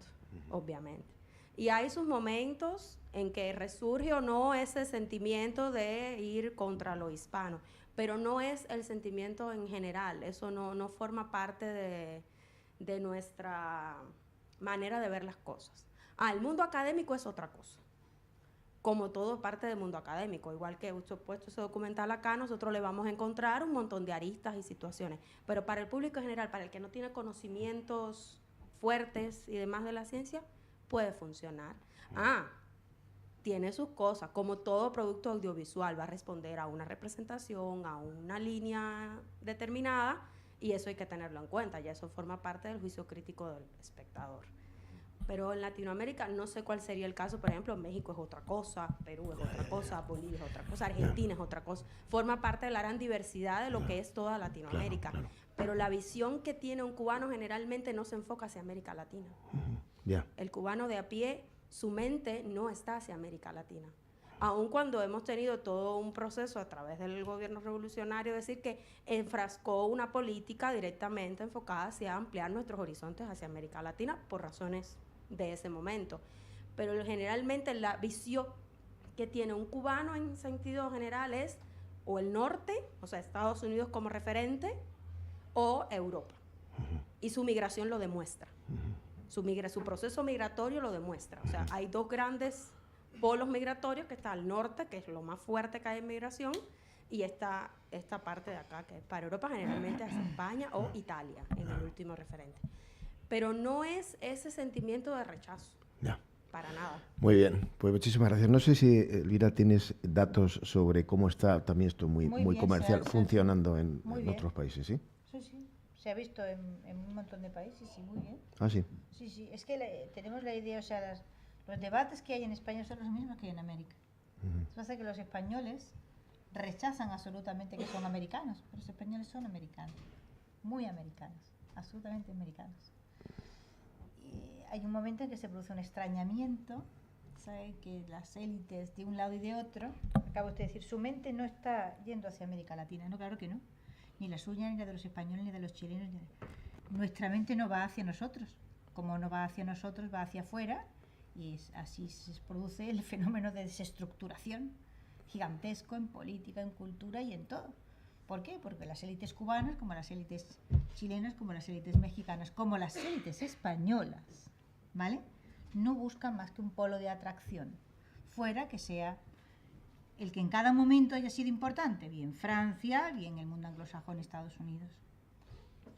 obviamente. Y hay sus momentos en que resurge o no ese sentimiento de ir contra lo hispano, pero no es el sentimiento en general, eso no forma parte de nuestra manera de ver las cosas. El mundo académico es otra cosa, como todo parte del mundo académico, igual que usted ha puesto ese documental acá, nosotros le vamos a encontrar un montón de aristas y situaciones, pero para el público en general, para el que no tiene conocimientos fuertes y demás de la ciencia, puede funcionar. Tiene sus cosas, como todo producto audiovisual, va a responder a una representación, a una línea determinada, y eso hay que tenerlo en cuenta, ya eso forma parte del juicio crítico del espectador. Pero en Latinoamérica no sé cuál sería el caso. Por ejemplo, México es otra cosa, Perú es otra cosa, Bolivia es otra cosa, Argentina es otra cosa. Forma parte de la gran diversidad de lo que es toda Latinoamérica. Claro. Pero la visión que tiene un cubano generalmente no se enfoca hacia América Latina. El cubano de a pie, su mente no está hacia América Latina. Aun cuando hemos tenido todo un proceso a través del gobierno revolucionario, decir que enfrascó una política directamente enfocada hacia ampliar nuestros horizontes hacia América Latina por razones de ese momento. Pero generalmente la visión que tiene un cubano en sentido general es o el norte, o sea, Estados Unidos como referente, o Europa. Y su migración lo demuestra. Su proceso migratorio lo demuestra. O sea, hay dos grandes polos migratorios, que está al norte, que es lo más fuerte que hay en migración, y está esta parte de acá, que para Europa generalmente es España o Italia, en el último referente. Pero no es ese sentimiento de rechazo. Para nada. Muy bien, pues muchísimas gracias. No sé si, Elvira, tienes datos sobre cómo está también esto muy bien, comercial funcionando en otros países, ¿sí? Sí. Se ha visto en un montón de países, sí, muy bien. Sí. Sí, es que tenemos la idea, o sea, los debates que hay en España son los mismos que hay en América. Pasa que los españoles rechazan absolutamente que son americanos, pero los españoles son americanos, muy americanos, absolutamente americanos. Y hay un momento en que se produce un extrañamiento, ¿sabe? Que las élites de un lado y de otro, acaba usted de decir, su mente no está yendo hacia América Latina, no, claro que no, ni la suya, ni la de los españoles, ni de los chilenos. Nuestra mente no va hacia nosotros, como no va hacia nosotros, va hacia afuera, y así se produce el fenómeno de desestructuración gigantesco en política, en cultura y en todo. ¿Por qué? Porque las élites cubanas, como las élites chilenas, como las élites mexicanas, como las élites españolas, ¿vale?, no buscan más que un polo de atracción fuera que sea el que en cada momento haya sido importante, bien Francia, bien el mundo anglosajón, Estados Unidos.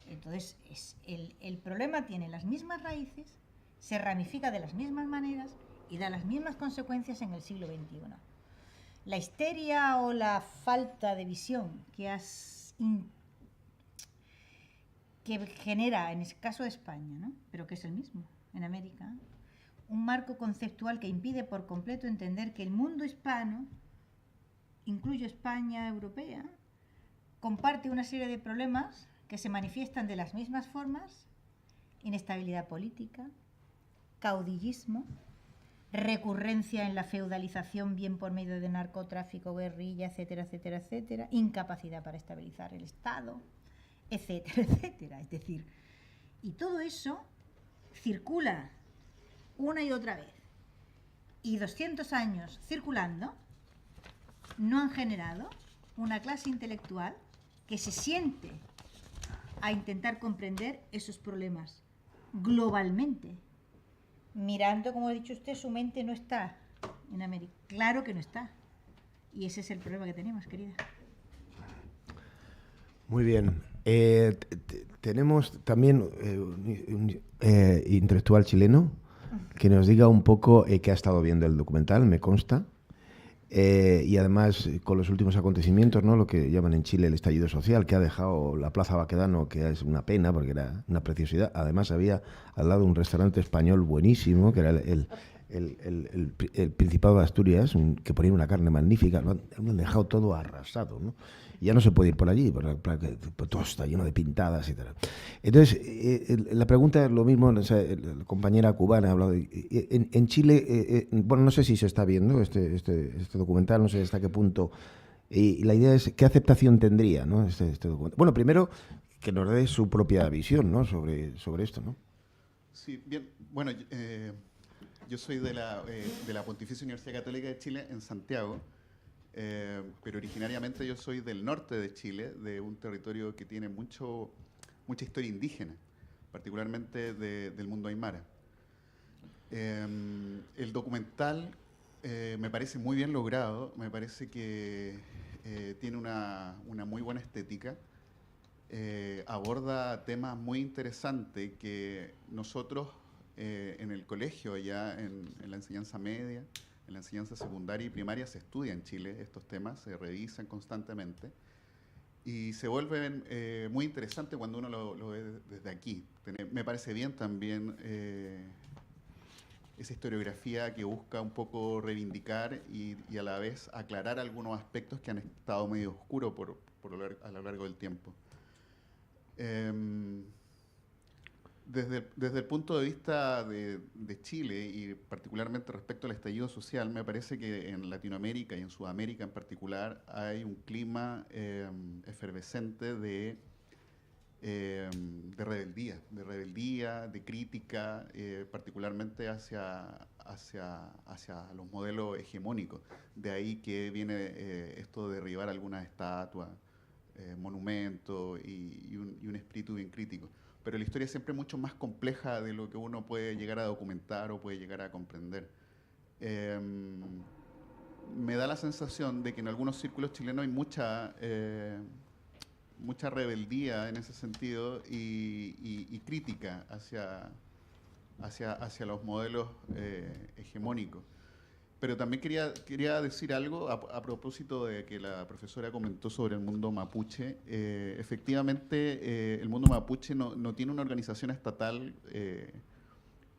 Entonces, el problema tiene las mismas raíces, se ramifica de las mismas maneras y da las mismas consecuencias en el siglo XXI. La histeria o la falta de visión que genera, en el caso de España, ¿no?, pero que es el mismo en América, un marco conceptual que impide por completo entender que el mundo hispano, incluyo España europea, comparte una serie de problemas que se manifiestan de las mismas formas: inestabilidad política, caudillismo, recurrencia en la feudalización, bien por medio de narcotráfico, guerrilla, etcétera, etcétera, etcétera, incapacidad para estabilizar el Estado, etcétera, etcétera. Es decir, y todo eso circula una y otra vez. Y 200 años circulando no han generado una clase intelectual que se siente a intentar comprender esos problemas globalmente. Mirando, como ha dicho usted, su mente no está en América. Claro que no está. Y ese es el problema que tenemos, querida. Muy bien. Tenemos también un intelectual chileno que nos diga un poco que ha estado viendo el documental, me consta. Y además, con los últimos acontecimientos, ¿no?, lo que llaman en Chile el estallido social, que ha dejado la Plaza Baquedano, que es una pena porque era una preciosidad. Además, había al lado un restaurante español buenísimo, que era el Principado de Asturias, que ponía una carne magnífica. Lo han dejado todo arrasado, ¿no? Y ya no se puede ir por allí, porque todo está lleno de pintadas y tal. Entonces, la pregunta es lo mismo. O sea, la compañera cubana ha hablado en Chile. Bueno, no sé si se está viendo este documental, no sé hasta qué punto. Y la idea es qué aceptación tendría, ¿no?, este documental. Bueno, primero que nos dé su propia visión, ¿no?, sobre esto, ¿no? Sí, bien. Bueno, yo soy de la Pontificia Universidad Católica de Chile en Santiago. Pero originariamente yo soy del norte de Chile, de un territorio que tiene mucha historia indígena, particularmente del mundo aymara. El documental me parece muy bien logrado, me parece que tiene una muy buena estética, aborda temas muy interesantes que nosotros en el colegio, ya en la enseñanza media, en la enseñanza secundaria y primaria se estudia en Chile estos temas, se revisan constantemente y se vuelven muy interesantes cuando uno lo ve desde aquí. Me parece bien también esa historiografía que busca un poco reivindicar y a la vez aclarar algunos aspectos que han estado medio oscuros a lo largo del tiempo. Desde el punto de vista de Chile y particularmente respecto al estallido social, me parece que en Latinoamérica y en Sudamérica en particular hay un clima efervescente de rebeldía, de crítica, particularmente hacia los modelos hegemónicos. De ahí que viene esto de derribar algunas estatuas, monumentos y un espíritu bien crítico. Pero la historia es siempre mucho más compleja de lo que uno puede llegar a documentar o puede llegar a comprender. Me da la sensación de que en algunos círculos chilenos hay mucha rebeldía en ese sentido y crítica hacia los modelos hegemónicos. Pero también quería decir algo a propósito de que la profesora comentó sobre el mundo mapuche. Efectivamente, el mundo mapuche no tiene una organización estatal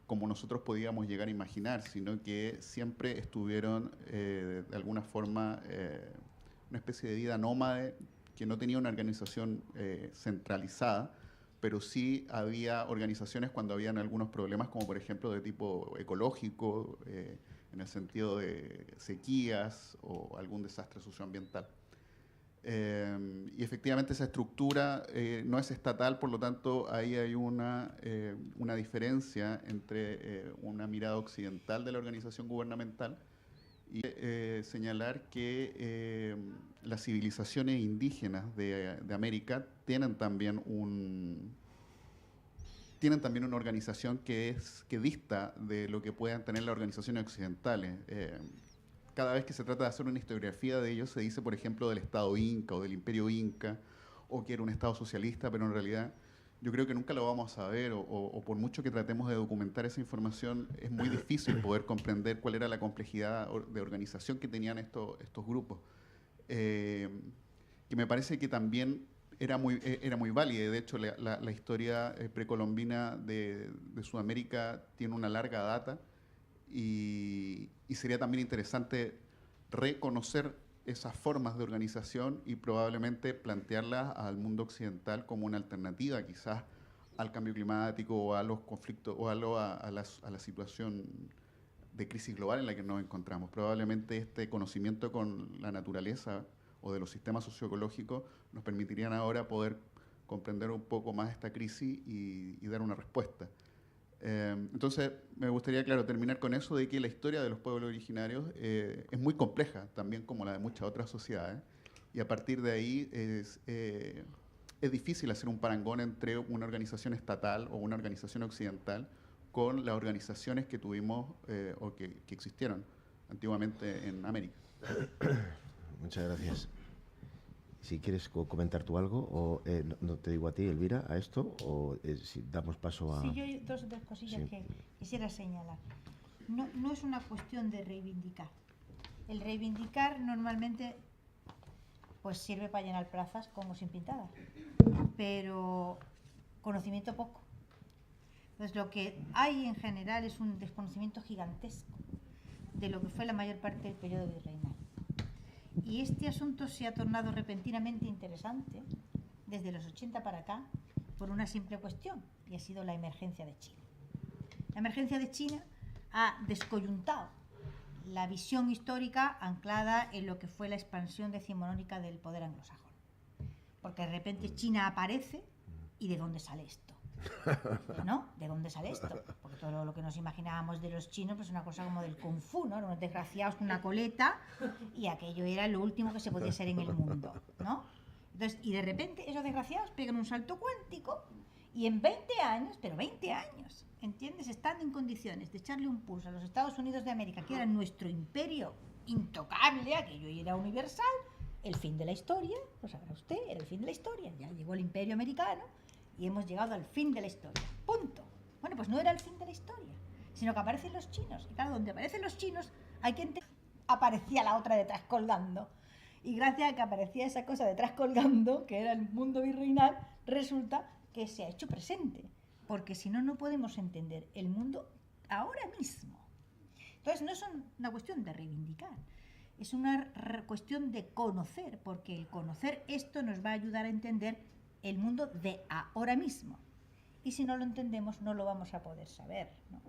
como nosotros podíamos llegar a imaginar, sino que siempre estuvieron de alguna forma una especie de vida nómade que no tenía una organización centralizada, pero sí había organizaciones cuando habían algunos problemas, como por ejemplo de tipo ecológico, en el sentido de sequías o algún desastre socioambiental. Y efectivamente esa estructura no es estatal, por lo tanto ahí hay una diferencia entre una mirada occidental de la organización gubernamental y señalar que las civilizaciones indígenas de América tienen también una organización que dista de lo que puedan tener las organizaciones occidentales. Cada vez que se trata de hacer una historiografía de ellos, se dice, por ejemplo, del Estado Inca o del Imperio Inca, o que era un Estado socialista, pero en realidad yo creo que nunca lo vamos a saber, o por mucho que tratemos de documentar esa información, es muy difícil poder comprender cuál era la complejidad de organización que tenían estos grupos. Que me parece que también era muy válida. De hecho, la historia precolombina de Sudamérica tiene una larga data, y sería también interesante reconocer esas formas de organización y probablemente plantearlas al mundo occidental como una alternativa quizás al cambio climático o a los conflictos o a la situación de crisis global en la que nos encontramos. Probablemente este conocimiento con la naturaleza o de los sistemas socioecológicos nos permitirían ahora poder comprender un poco más esta crisis y dar una respuesta. Entonces, me gustaría, claro, terminar con eso de que la historia de los pueblos originarios es muy compleja, también como la de muchas otras sociedades, y a partir de ahí es difícil hacer un parangón entre una organización estatal o una organización occidental con las organizaciones que tuvimos o que existieron antiguamente en América. Muchas gracias. Si quieres comentar tú algo, o no te digo a ti, Elvira, a esto, o si damos paso a... Sí, yo hay dos o tres cosillas Sí. que quisiera señalar. No es una cuestión de reivindicar. El reivindicar normalmente pues sirve para llenar plazas como sin pintada, pero conocimiento poco. Entonces lo que hay en general es un desconocimiento gigantesco de lo que fue la mayor parte del periodo virreinal. Y este asunto se ha tornado repentinamente interesante desde los 80 para acá por una simple cuestión, y ha sido la emergencia de China. La emergencia de China ha descoyuntado la visión histórica anclada en lo que fue la expansión decimonónica del poder anglosajón. Porque de repente China aparece y ¿de dónde sale esto? ¿No? ¿De dónde sale esto? Porque todo lo que nos imaginábamos de los chinos pues es una cosa como del Kung Fu, ¿no? Eran unos desgraciados con una coleta y aquello era lo último que se podía ser en el mundo, ¿no? Entonces, y de repente esos desgraciados pegan un salto cuántico y en 20 años, pero 20 años, ¿entiendes? Están en condiciones de echarle un pulso a los Estados Unidos de América, que era nuestro imperio intocable, aquello era universal, el fin de la historia, lo sabrá usted, era el fin de la historia, ya llegó el imperio americano y hemos llegado al fin de la historia, punto. Bueno, pues no era el fin de la historia, sino que aparecen los chinos, y claro, donde aparecen los chinos hay que aparecía la otra detrás colgando, y gracias a que aparecía esa cosa detrás colgando, que era el mundo virreinal, resulta que se ha hecho presente, porque si no, no podemos entender el mundo ahora mismo. Entonces no es una cuestión de reivindicar, es una cuestión de conocer, porque el conocer esto nos va a ayudar a entender el mundo de ahora mismo. Y si no lo entendemos, no lo vamos a poder saber, ¿no?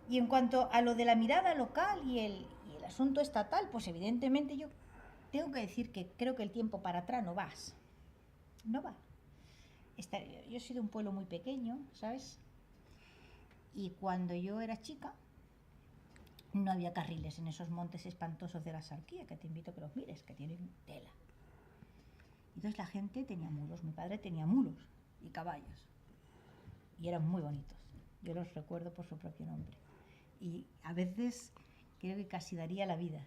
Y en cuanto a lo de la mirada local y el asunto estatal, pues evidentemente yo tengo que decir que creo que el tiempo para atrás no va. No va. Yo he sido un pueblo muy pequeño, ¿sabes? Y cuando yo era chica, no había carriles en esos montes espantosos de la Sarquía, que te invito a que los mires, que tienen tela. Entonces la gente tenía mulos, mi padre tenía mulos y caballos. Y eran muy bonitos. Yo los recuerdo por su propio nombre. Y a veces creo que casi daría la vida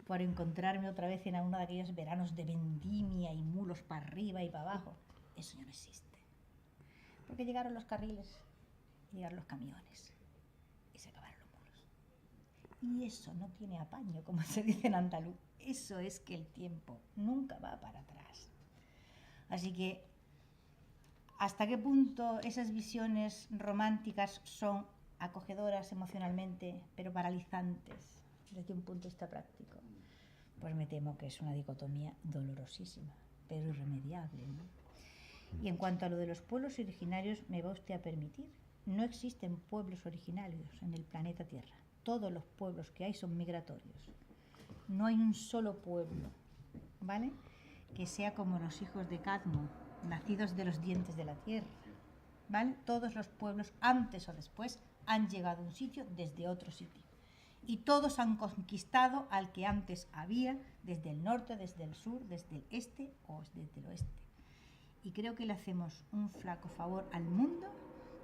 por encontrarme otra vez en uno de aquellos veranos de vendimia y mulos para arriba y para abajo. Eso ya no existe. Porque llegaron los carriles, llegaron los camiones y se acabaron los mulos. Y eso no tiene apaño, como se dice en andaluz. Eso es que el tiempo nunca va para atrás. Así que, ¿hasta qué punto esas visiones románticas son acogedoras emocionalmente, pero paralizantes desde un punto de vista práctico, pues me temo que es una dicotomía dolorosísima, pero irremediable, ¿no? Y en cuanto a lo de los pueblos originarios, me va usted a permitir, no existen pueblos originarios en el planeta Tierra. Todos los pueblos que hay son migratorios. No hay un solo pueblo, ¿vale?, que sea como los hijos de Cadmo, nacidos de los dientes de la tierra, ¿vale? Todos los pueblos, antes o después, han llegado a un sitio desde otro sitio. Y todos han conquistado al que antes había, desde el norte, desde el sur, desde el este o desde el oeste. Y creo que le hacemos un flaco favor al mundo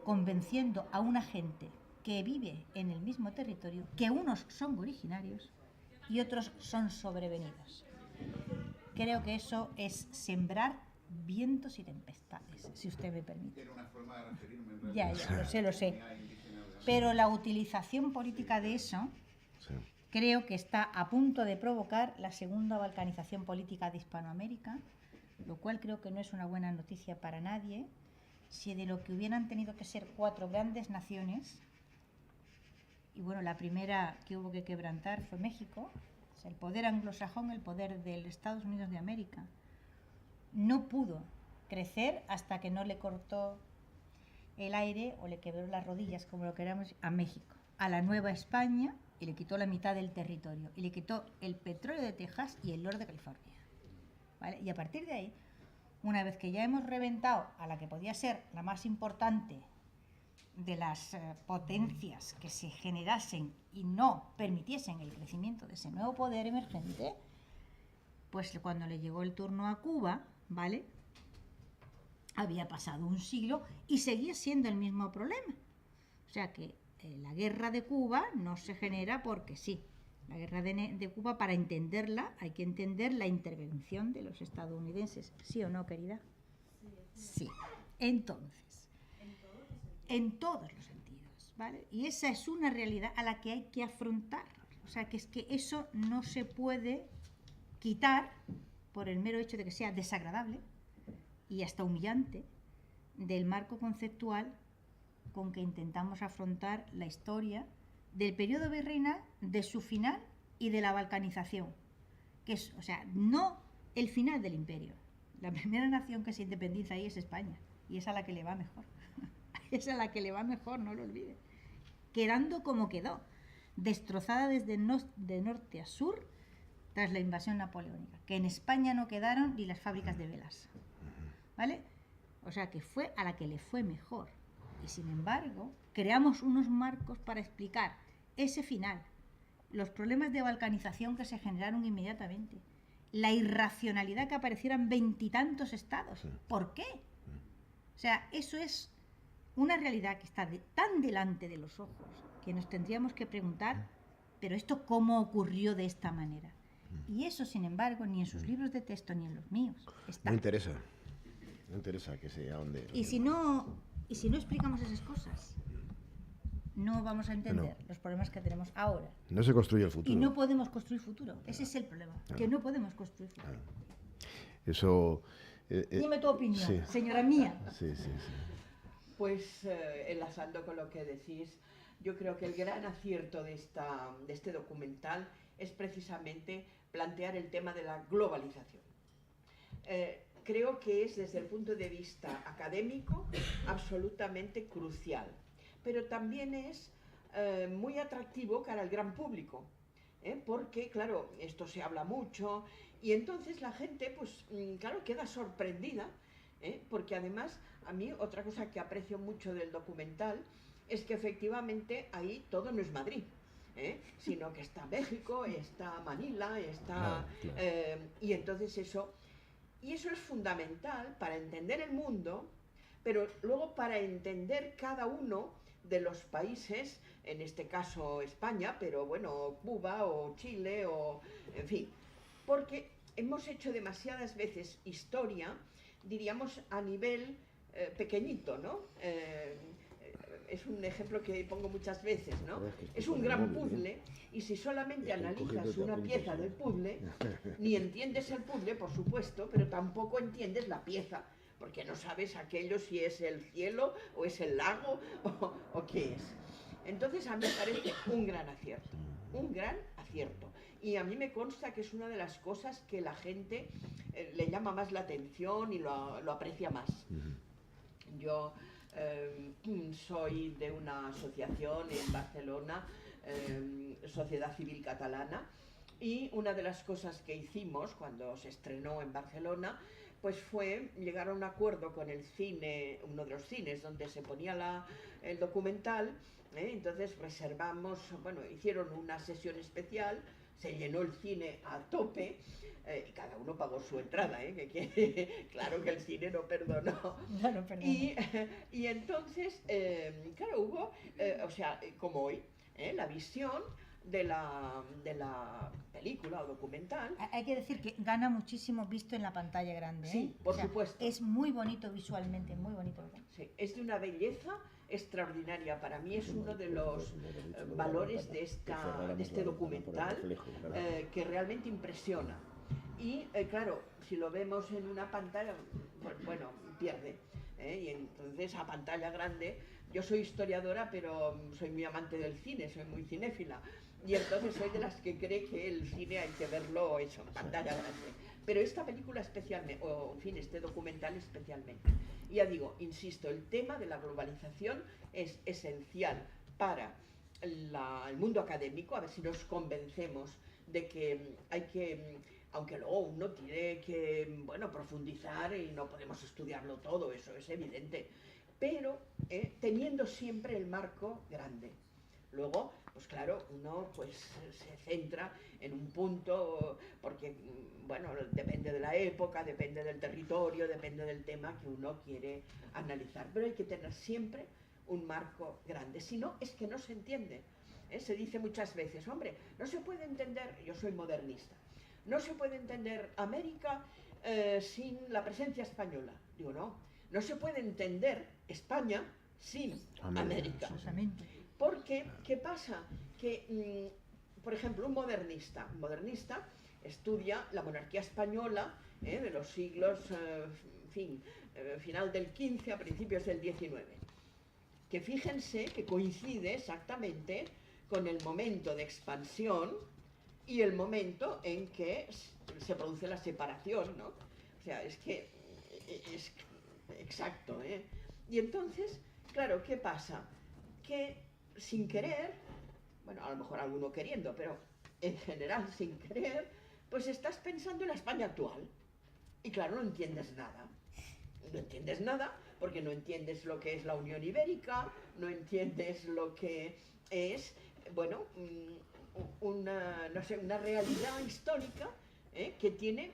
convenciendo a una gente que vive en el mismo territorio que unos son originarios y otros son sobrevenidos. Creo que eso es sembrar vientos y tempestades, si usted me permite. Era una forma de referirme en Ya, realidad. lo sé. Pero la utilización política de eso creo que está a punto de provocar la segunda balcanización política de Hispanoamérica, lo cual creo que no es una buena noticia para nadie, si de lo que hubieran tenido que ser 4 grandes naciones, y bueno, la primera que hubo que quebrantar fue México, o sea, el poder anglosajón, el poder de los Estados Unidos de América, no pudo crecer hasta que no le cortó el aire o le quebró las rodillas, como lo queramos, a México, a la Nueva España, y le quitó la mitad del territorio, y le quitó el petróleo de Texas y el oro de California, ¿vale? Y a partir de ahí, una vez que ya hemos reventado a la que podía ser la más importante de las potencias que se generasen y no permitiesen el crecimiento de ese nuevo poder emergente, pues cuando le llegó el turno a Cuba, ¿vale?, había pasado un siglo y seguía siendo el mismo problema. O sea que la guerra de Cuba no se genera porque sí. La guerra de Cuba, para entenderla, hay que entender la intervención de los estadounidenses. ¿Sí o no, querida? Sí. Entonces, en todos los sentidos, ¿vale? Y esa es una realidad a la que hay que afrontar. O sea, que es que eso no se puede quitar por el mero hecho de que sea desagradable y hasta humillante del marco conceptual con que intentamos afrontar la historia del periodo virreinal, de su final y de la balcanización, que es, o sea, no el final del imperio. La primera nación que se independiza ahí es España, y es a la que le va mejor. Es a la que le va mejor, no lo olvide. Quedando como quedó, destrozada desde de norte a sur tras la invasión napoleónica, que en España no quedaron ni las fábricas de velas, ¿vale? O sea, que fue a la que le fue mejor. Y sin embargo, creamos unos marcos para explicar ese final, los problemas de balcanización que se generaron inmediatamente, la irracionalidad que aparecieran 20 y tantos estados. ¿Por qué? O sea, eso es una realidad que está tan delante de los ojos que nos tendríamos que preguntar, pero ¿esto cómo ocurrió de esta manera? Y eso, sin embargo, ni en sus libros de texto ni en los míos está. No interesa que sea donde... Y si no explicamos esas cosas, no vamos a entender los problemas que tenemos ahora. No se construye el futuro. Y no podemos construir futuro. Ese es el problema, que no podemos construir futuro. Eso... Dime tu opinión, sí. señora mía. Sí. Pues enlazando con lo que decís, yo creo que el gran acierto de este documental es precisamente plantear el tema de la globalización. Creo que es, desde el punto de vista académico, absolutamente crucial, pero también es muy atractivo cara al gran público, porque, claro, esto se habla mucho y entonces la gente, pues, claro, queda sorprendida, porque además, a mí otra cosa que aprecio mucho del documental es que efectivamente ahí todo no es Madrid, sino que está México, está Manila, está... Claro. Y entonces eso es fundamental para entender el mundo, pero luego para entender cada uno de los países, en este caso España, pero bueno, Cuba o Chile o en fin, porque hemos hecho demasiadas veces historia, diríamos, a nivel pequeñito, ¿no? Es un ejemplo que pongo muchas veces, ¿no? Es un gran puzzle y si solamente analizas una pieza del puzzle, ni entiendes el puzzle, por supuesto, pero tampoco entiendes la pieza, porque no sabes aquello si es el cielo o es el lago o qué es. Entonces a mí me parece un gran acierto, un gran acierto. Y a mí me consta que es una de las cosas que la gente le llama más la atención y lo aprecia más. Yo soy de una asociación en Barcelona, Sociedad Civil Catalana, y una de las cosas que hicimos cuando se estrenó en Barcelona pues fue llegar a un acuerdo con el cine, uno de los cines donde se ponía el documental. Entonces reservamos, bueno, hicieron una sesión especial, se llenó el cine a tope y cada uno pagó su entrada, claro que el cine no perdonó. No, perdón. Y entonces, claro, hubo, o sea, como hoy, la visión de la película o documental. Hay que decir que gana muchísimo visto en la pantalla grande. Sí, por supuesto. Es muy bonito visualmente, muy bonito. Sí, es de una belleza extraordinaria. Para mí es uno de los valores de este documental que realmente impresiona. Y claro, si lo vemos en una pantalla, pues, bueno, pierde. Y entonces a pantalla grande, yo soy historiadora, pero soy muy amante del cine, soy muy cinéfila. Y entonces soy de las que cree que el cine hay que verlo eso, en pantalla grande. Pero esta película especialmente, o en fin, este documental especialmente. Y ya digo, insisto, el tema de la globalización es esencial para el mundo académico, a ver si nos convencemos de que hay que, aunque luego uno tiene que, bueno, profundizar y no podemos estudiarlo todo, eso es evidente, pero teniendo siempre el marco grande. Luego, pues claro, uno pues se centra en un punto porque, bueno, depende de la época, depende del territorio, depende del tema que uno quiere analizar. Pero hay que tener siempre un marco grande, si no, es que no se entiende. Se dice muchas veces, hombre, no se puede entender, yo soy modernista, no se puede entender América sin la presencia española. Digo, no se puede entender España sin América. Porque, ¿qué pasa? Que, por ejemplo, un modernista estudia la monarquía española de los siglos, final del XV a principios del XIX. Que fíjense que coincide exactamente con el momento de expansión y el momento en que se produce la separación, ¿no? O sea, es que es exacto, ¿eh? Y entonces, claro, ¿qué pasa? Que sin querer, bueno, a lo mejor alguno queriendo, pero en general sin querer, pues estás pensando en la España actual. Y claro, no entiendes nada. No entiendes nada porque no entiendes lo que es la Unión Ibérica, no entiendes lo que es, bueno, una realidad histórica que tiene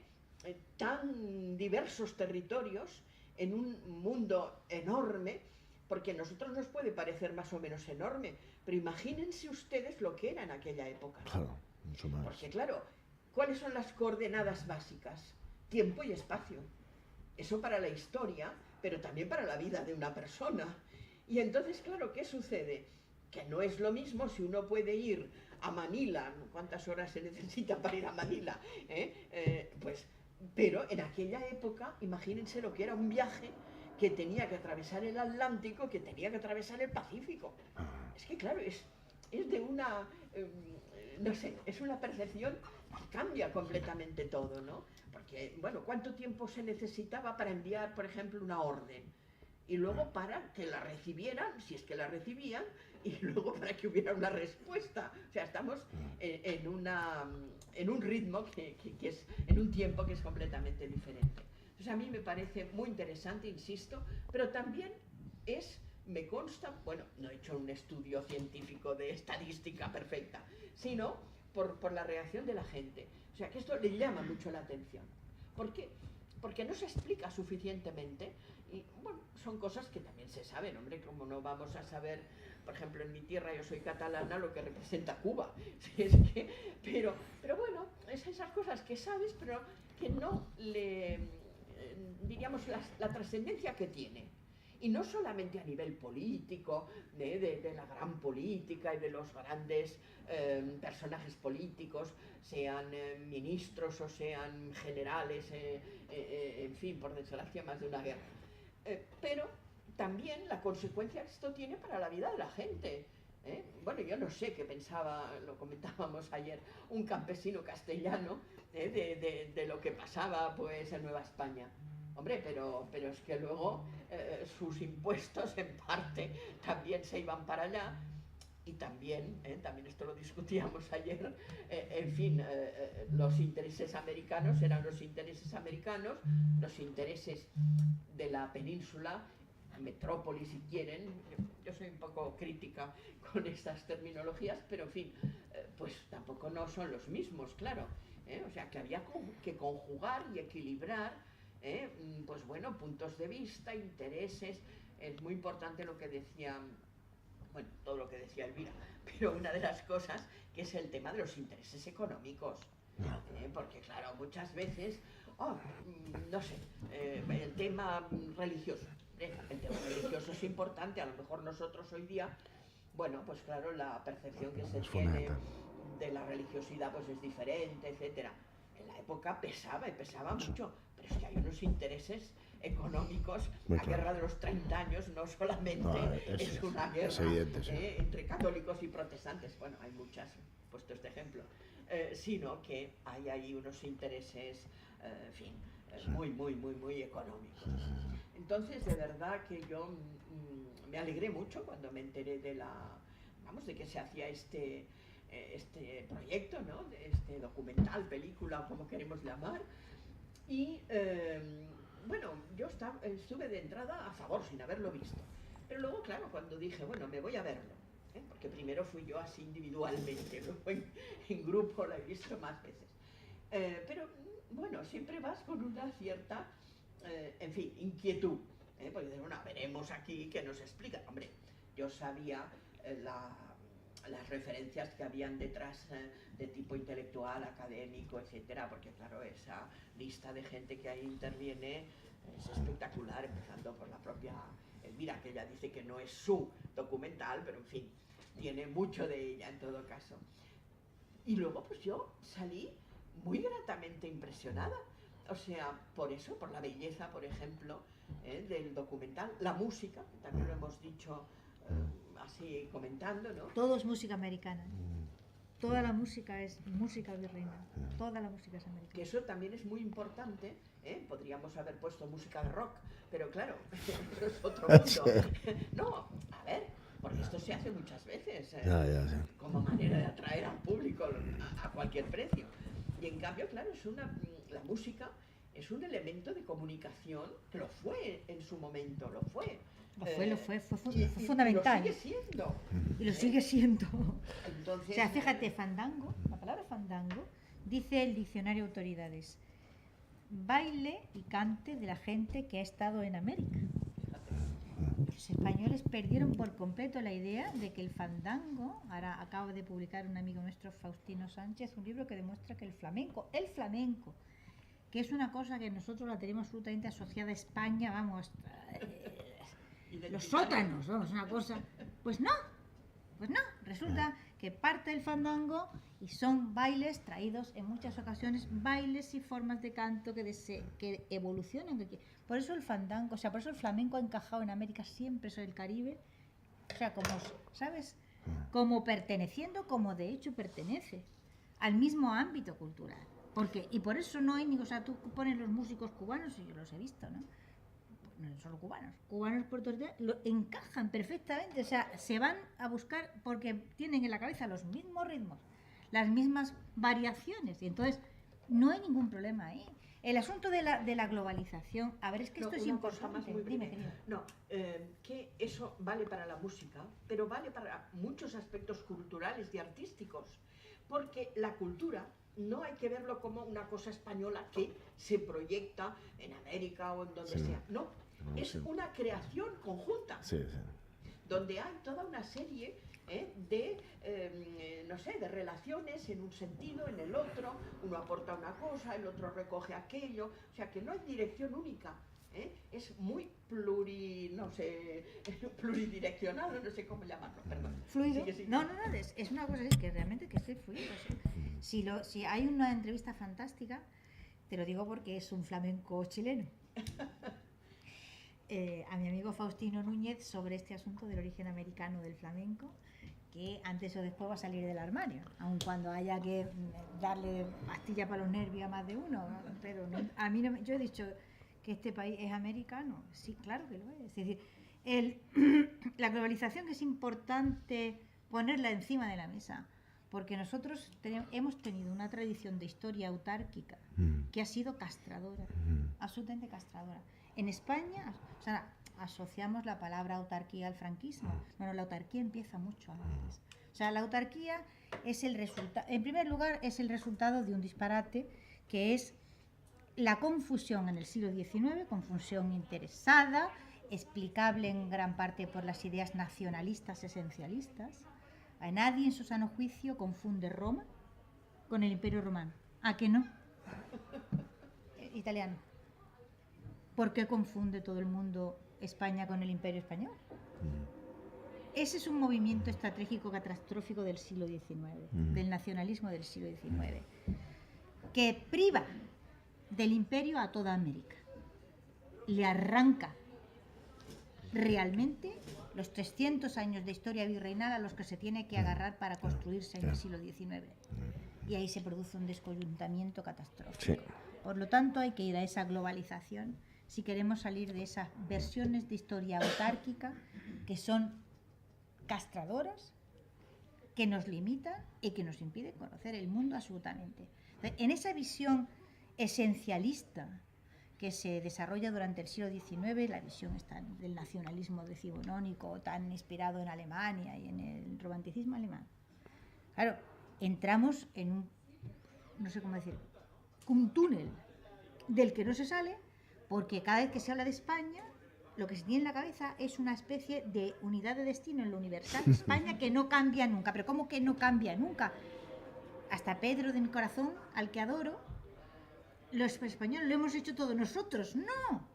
tan diversos territorios en un mundo enorme, porque a nosotros nos puede parecer más o menos enorme, pero imagínense ustedes lo que era en aquella época. Claro, mucho más. Porque claro, ¿cuáles son las coordenadas básicas? Tiempo y espacio. Eso para la historia, pero también para la vida de una persona. Y entonces, claro, ¿qué sucede? Que no es lo mismo si uno puede ir a Manila, ¿cuántas horas se necesita para ir a Manila? Pues, pero en aquella época, imagínense lo que era un viaje que tenía que atravesar el Atlántico, que tenía que atravesar el Pacífico. Es que claro, es de una, no sé, es una percepción que cambia completamente todo, ¿no? Porque, bueno, ¿cuánto tiempo se necesitaba para enviar, por ejemplo, una orden? Y luego para que la recibieran, si es que la recibían, y luego para que hubiera una respuesta. O sea, estamos en un ritmo que es, en un tiempo que es completamente diferente. Entonces a mí me parece muy interesante, insisto, pero también me consta, bueno, no he hecho un estudio científico de estadística perfecta, sino por la reacción de la gente. O sea, que esto le llama mucho la atención. ¿Por qué? Porque no se explica suficientemente y, bueno, son cosas que también se saben, hombre, como no vamos a saber, por ejemplo, en mi tierra, yo soy catalana, lo que representa Cuba. Pero bueno, es esas cosas que sabes, pero que no le, diríamos, la trascendencia que tiene. Y no solamente a nivel político, de la gran política y de los grandes personajes políticos, sean ministros o sean generales, en fin, por desgracia, más de una guerra. Pero también la consecuencia que esto tiene para la vida de la gente. Bueno, yo no sé qué pensaba, lo comentábamos ayer, un campesino castellano de lo que pasaba pues en Nueva España. Hombre, pero es que luego sus impuestos en parte también se iban para allá y también esto lo discutíamos ayer, en fin, los intereses americanos eran los intereses americanos, los intereses de la península, metrópoli si quieren. Yo soy un poco crítica con estas terminologías, pero en fin, pues tampoco no son los mismos, claro. O sea que había que conjugar y equilibrar, pues bueno, puntos de vista, intereses. Es muy importante lo que decía, bueno, todo lo que decía Elvira, pero una de las cosas que es el tema de los intereses económicos, porque claro, muchas veces, no sé, el tema religioso. El tema religioso es importante, a lo mejor nosotros hoy día, bueno, pues claro, la percepción que se tiene de la religiosidad pues es diferente, etcétera. En la época pesaba y pesaba mucho, pero es que hay unos intereses económicos. La guerra de los 30 años no solamente es una guerra evidente, entre católicos y protestantes, bueno, hay muchas, he puesto este ejemplo, sino que hay ahí unos intereses, en fin, muy económicos. Entonces, de verdad que yo me alegré mucho cuando me enteré de que se hacía este proyecto, ¿no? De este documental, película, o como queremos llamar. Y bueno, yo estuve de entrada a favor, sin haberlo visto. Pero luego, claro, cuando dije, bueno, me voy a verlo, porque primero fui yo así individualmente, luego en grupo lo he visto más veces. Pero bueno, siempre vas con una cierta, en fin, inquietud, porque bueno, veremos aquí qué nos explica. Hombre, yo sabía las referencias que habían detrás de tipo intelectual, académico, etcétera, porque claro, esa lista de gente que ahí interviene es espectacular, empezando por la propia Elvira, que ella dice que no es su documental, pero en fin, tiene mucho de ella en todo caso. Y luego pues yo salí muy gratamente impresionada, o sea, por eso, por la belleza, por ejemplo, del documental, la música, que también lo hemos dicho así comentando, ¿no? Todo es música americana. Toda la música es música virreina. Toda la música es americana. Que eso también es muy importante, podríamos haber puesto música de rock, pero claro, eso es otro mundo. No, a ver, porque esto se hace muchas veces, como manera de atraer al público a cualquier precio. Y en cambio, claro, la música es un elemento de comunicación que lo fue en su momento, lo fue. Fue fundamental. Y lo sigue siendo. Y lo sigue siendo. Entonces, o sea, fíjate, fandango, la palabra fandango, dice el diccionario Autoridades, baile y cante de la gente que ha estado en América. Los españoles perdieron por completo la idea de que el fandango, ahora acaba de publicar un amigo nuestro, Faustino Sánchez, un libro que demuestra que el flamenco, que es una cosa que nosotros la tenemos absolutamente asociada a España, vamos, los sótanos, vamos, una cosa, pues no, resulta que parte del fandango y son bailes traídos en muchas ocasiones, bailes y formas de canto que evolucionan. Por eso el fandango, o sea, por eso el flamenco ha encajado en América siempre, eso del Caribe, o sea, como, ¿sabes? Como perteneciendo, como de hecho pertenece al mismo ámbito cultural. Y por eso no hay, o sea, tú pones los músicos cubanos, y yo los he visto, ¿no? No solo cubanos puertorriqueños, lo encajan perfectamente, o sea, se van a buscar porque tienen en la cabeza los mismos ritmos, las mismas variaciones, y entonces no hay ningún problema ahí. El asunto de la globalización, a ver, es que esto es importante. Dime. No, que eso vale para la música, pero vale para muchos aspectos culturales y artísticos, porque la cultura no hay que verlo como una cosa española que se proyecta en América o en donde sea, no. Es una creación conjunta, donde hay toda una serie no sé, de relaciones en un sentido, en el otro, uno aporta una cosa, el otro recoge aquello, o sea que no hay dirección única, es muy pluridireccional, no sé cómo llamarlo, perdón. Fluido. No, es una cosa así, que realmente que es fluido. Si hay una entrevista fantástica, te lo digo porque es un flamenco chileno. A mi amigo Faustino Núñez sobre este asunto del origen americano del flamenco, que antes o después va a salir del armario, aun cuando haya que darle pastilla para los nervios a más de uno, ¿no? Pero a mí no, yo he dicho que este país es americano, sí, claro que lo es. Es decir, la globalización es importante ponerla encima de la mesa, porque nosotros hemos tenido una tradición de historia autárquica que ha sido castradora, absolutamente castradora. En España, o sea, asociamos la palabra autarquía al franquismo. Bueno, la autarquía empieza mucho antes. O sea, la autarquía es el resultado, en primer lugar, es el resultado de un disparate que es la confusión en el siglo XIX, confusión interesada, explicable en gran parte por las ideas nacionalistas esencialistas. A nadie en su sano juicio confunde Roma con el Imperio Romano. ¿A que no? Italiano. ¿Por qué confunde todo el mundo España con el Imperio Español? Ese es un movimiento estratégico catastrófico del siglo XIX, del nacionalismo del siglo XIX, que priva del imperio a toda América. Le arranca realmente los 300 años de historia virreinal a los que se tiene que agarrar para construirse en el siglo XIX. Y ahí se produce un descoyuntamiento catastrófico. Sí. Por lo tanto, hay que ir a esa globalización si queremos salir de esas versiones de historia autárquica que son castradoras, que nos limitan y que nos impiden conocer el mundo absolutamente. En esa visión esencialista que se desarrolla durante el siglo XIX, la visión del nacionalismo decimonónico tan inspirado en Alemania y en el romanticismo alemán. Claro, entramos en un, no sé cómo decir, un túnel del que no se sale, porque cada vez que se habla de España, lo que se tiene en la cabeza es una especie de unidad de destino en lo universal España que no cambia nunca. Pero ¿cómo que no cambia nunca? Hasta Pedro de mi corazón, al que adoro, los españoles lo hemos hecho todos nosotros. No,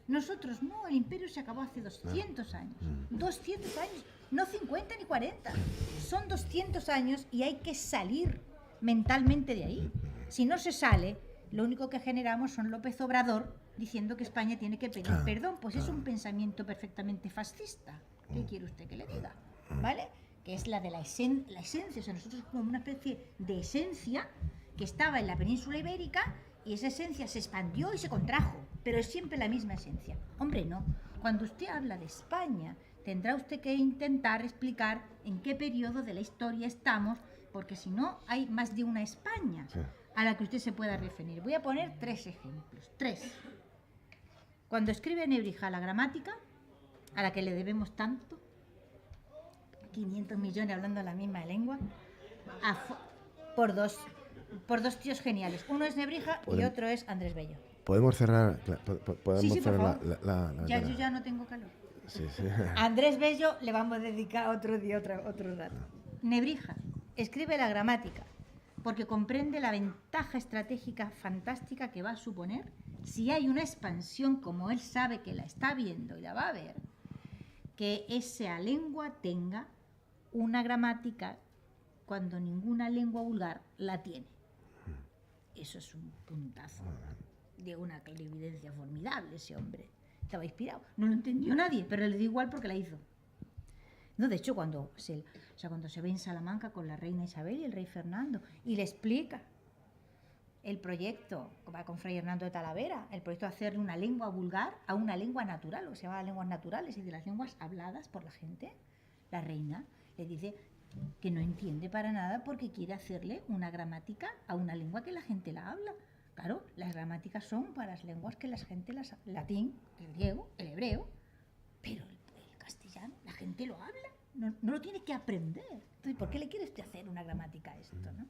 nosotros no, el imperio se acabó hace 200 años. 200 años, no 50 ni 40. Son 200 años y hay que salir mentalmente de ahí. Si no se sale, lo único que generamos son López Obrador diciendo que España tiene que pedir perdón. Pues es un pensamiento perfectamente fascista. ¿Qué quiere usted que le diga? ¿Vale? Que es la de la esencia. O sea, nosotros como una especie de esencia que estaba en la península ibérica y esa esencia se expandió y se contrajo, pero es siempre la misma esencia. Hombre, no. Cuando usted habla de España, tendrá usted que intentar explicar en qué periodo de la historia estamos, porque si no, hay más de una España a la que usted se pueda referir. Voy a poner 3 ejemplos. 3. Cuando escribe Nebrija la gramática, a la que le debemos tanto, 500 millones hablando la misma lengua, por dos tíos geniales. Uno es Nebrija y otro es Andrés Bello. ¿Podemos cerrar, podemos Sí, cerrar por favor. la Yo ya no tengo calor. Sí. A Andrés Bello le vamos a dedicar otro día, otro rato. Nebrija escribe la gramática porque comprende la ventaja estratégica fantástica que va a suponer si hay una expansión, como él sabe que la está viendo y la va a ver, que esa lengua tenga una gramática cuando ninguna lengua vulgar la tiene. Eso es un puntazo de una clarividencia formidable, ese hombre. Estaba inspirado. No lo entendió nadie, pero le dio igual porque la hizo. No, de hecho, cuando se ve en Salamanca con la reina Isabel y el rey Fernando y le explica el proyecto, va con Fray Hernando de Talavera, el proyecto de hacerle una lengua vulgar a una lengua natural, lo que se llama lenguas naturales y de las lenguas habladas por la gente, la reina le dice que no entiende para nada porque quiere hacerle una gramática a una lengua que la gente la habla. Claro, las gramáticas son para las lenguas que la gente latín, el griego, el hebreo, pero el castellano, la gente lo habla, no lo tiene que aprender. Entonces, ¿por qué le quiere usted hacer una gramática a esto, no?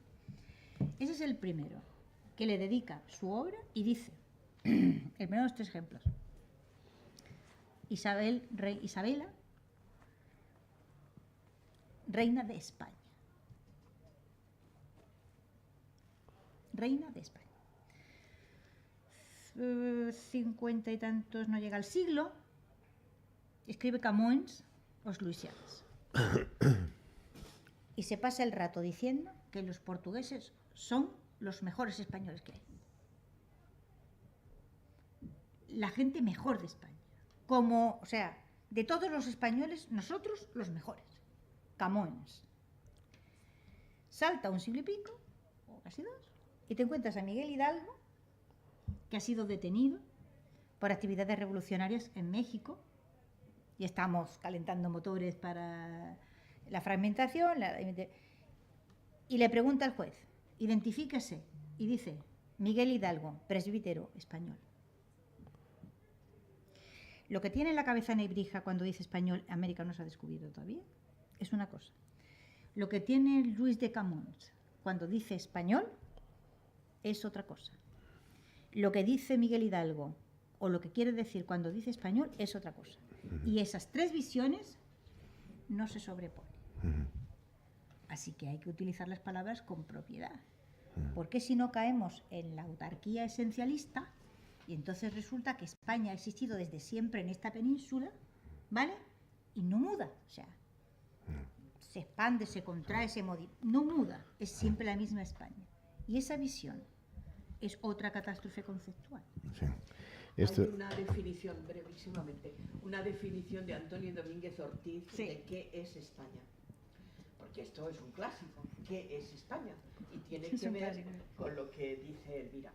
Ese es el primero, que le dedica su obra y dice, el primero de los 3 ejemplos, Isabela, reina de España. Reina de España. 50 y tantos, no llega al siglo, escribe Camões, Os Luisianos. Y se pasa el rato diciendo que los portugueses son los mejores españoles que hay. La gente mejor de España. O sea, de todos los españoles, nosotros los mejores. Camões. Salta un siglo y pico, o casi 2, y te encuentras a Miguel Hidalgo, que ha sido detenido por actividades revolucionarias en México, y estamos calentando motores para la fragmentación, y le pregunta al juez, identifíquese, y dice, Miguel Hidalgo, presbítero español. Lo que tiene en la cabeza Nebrija cuando dice español, América no se ha descubierto todavía, es una cosa. Lo que tiene Luis de Camões cuando dice español es otra cosa. Lo que dice Miguel Hidalgo o lo que quiere decir cuando dice español es otra cosa. Y esas tres visiones no se sobreponen. Así que hay que utilizar las palabras con propiedad. Porque si no caemos en la autarquía esencialista y entonces resulta que España ha existido desde siempre en esta península, ¿vale? Y no muda, o sea, se expande, se contrae, no muda, es siempre la misma España. Y esa visión es otra catástrofe conceptual. Sí. Hay una definición, brevísimamente, una definición de Antonio Domínguez Ortiz de qué es España. Porque esto es un clásico, ¿qué es España? Y tiene que ver con lo que dice Elvira.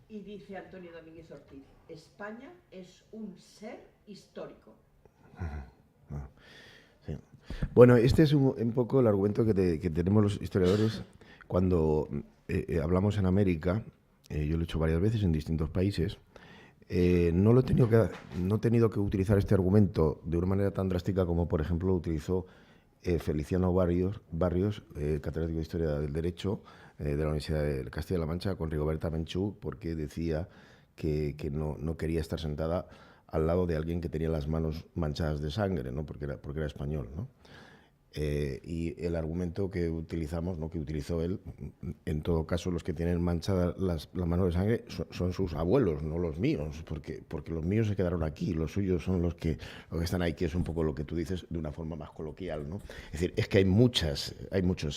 Y dice Antonio Domínguez Ortiz, España es un ser histórico. Sí. Bueno, este es un poco el argumento que tenemos los historiadores cuando hablamos en América. Yo lo he hecho varias veces en distintos países. No he tenido que utilizar este argumento de una manera tan drástica como, por ejemplo, lo utilizó Feliciano Barrios, catedrático de Historia del Derecho de la Universidad de Castilla-La Mancha, con Rigoberta Menchú, porque decía que no quería estar sentada al lado de alguien que tenía las manos manchadas de sangre, ¿no? porque era español, ¿no? Y el argumento que utilizamos, ¿no? que utilizó él, en todo caso los que tienen manchadas las manos de sangre son sus abuelos, no los míos, porque los míos se quedaron aquí, los suyos son los que están ahí, que es un poco lo que tú dices de una forma más coloquial, ¿no? Es decir, es que hay muchos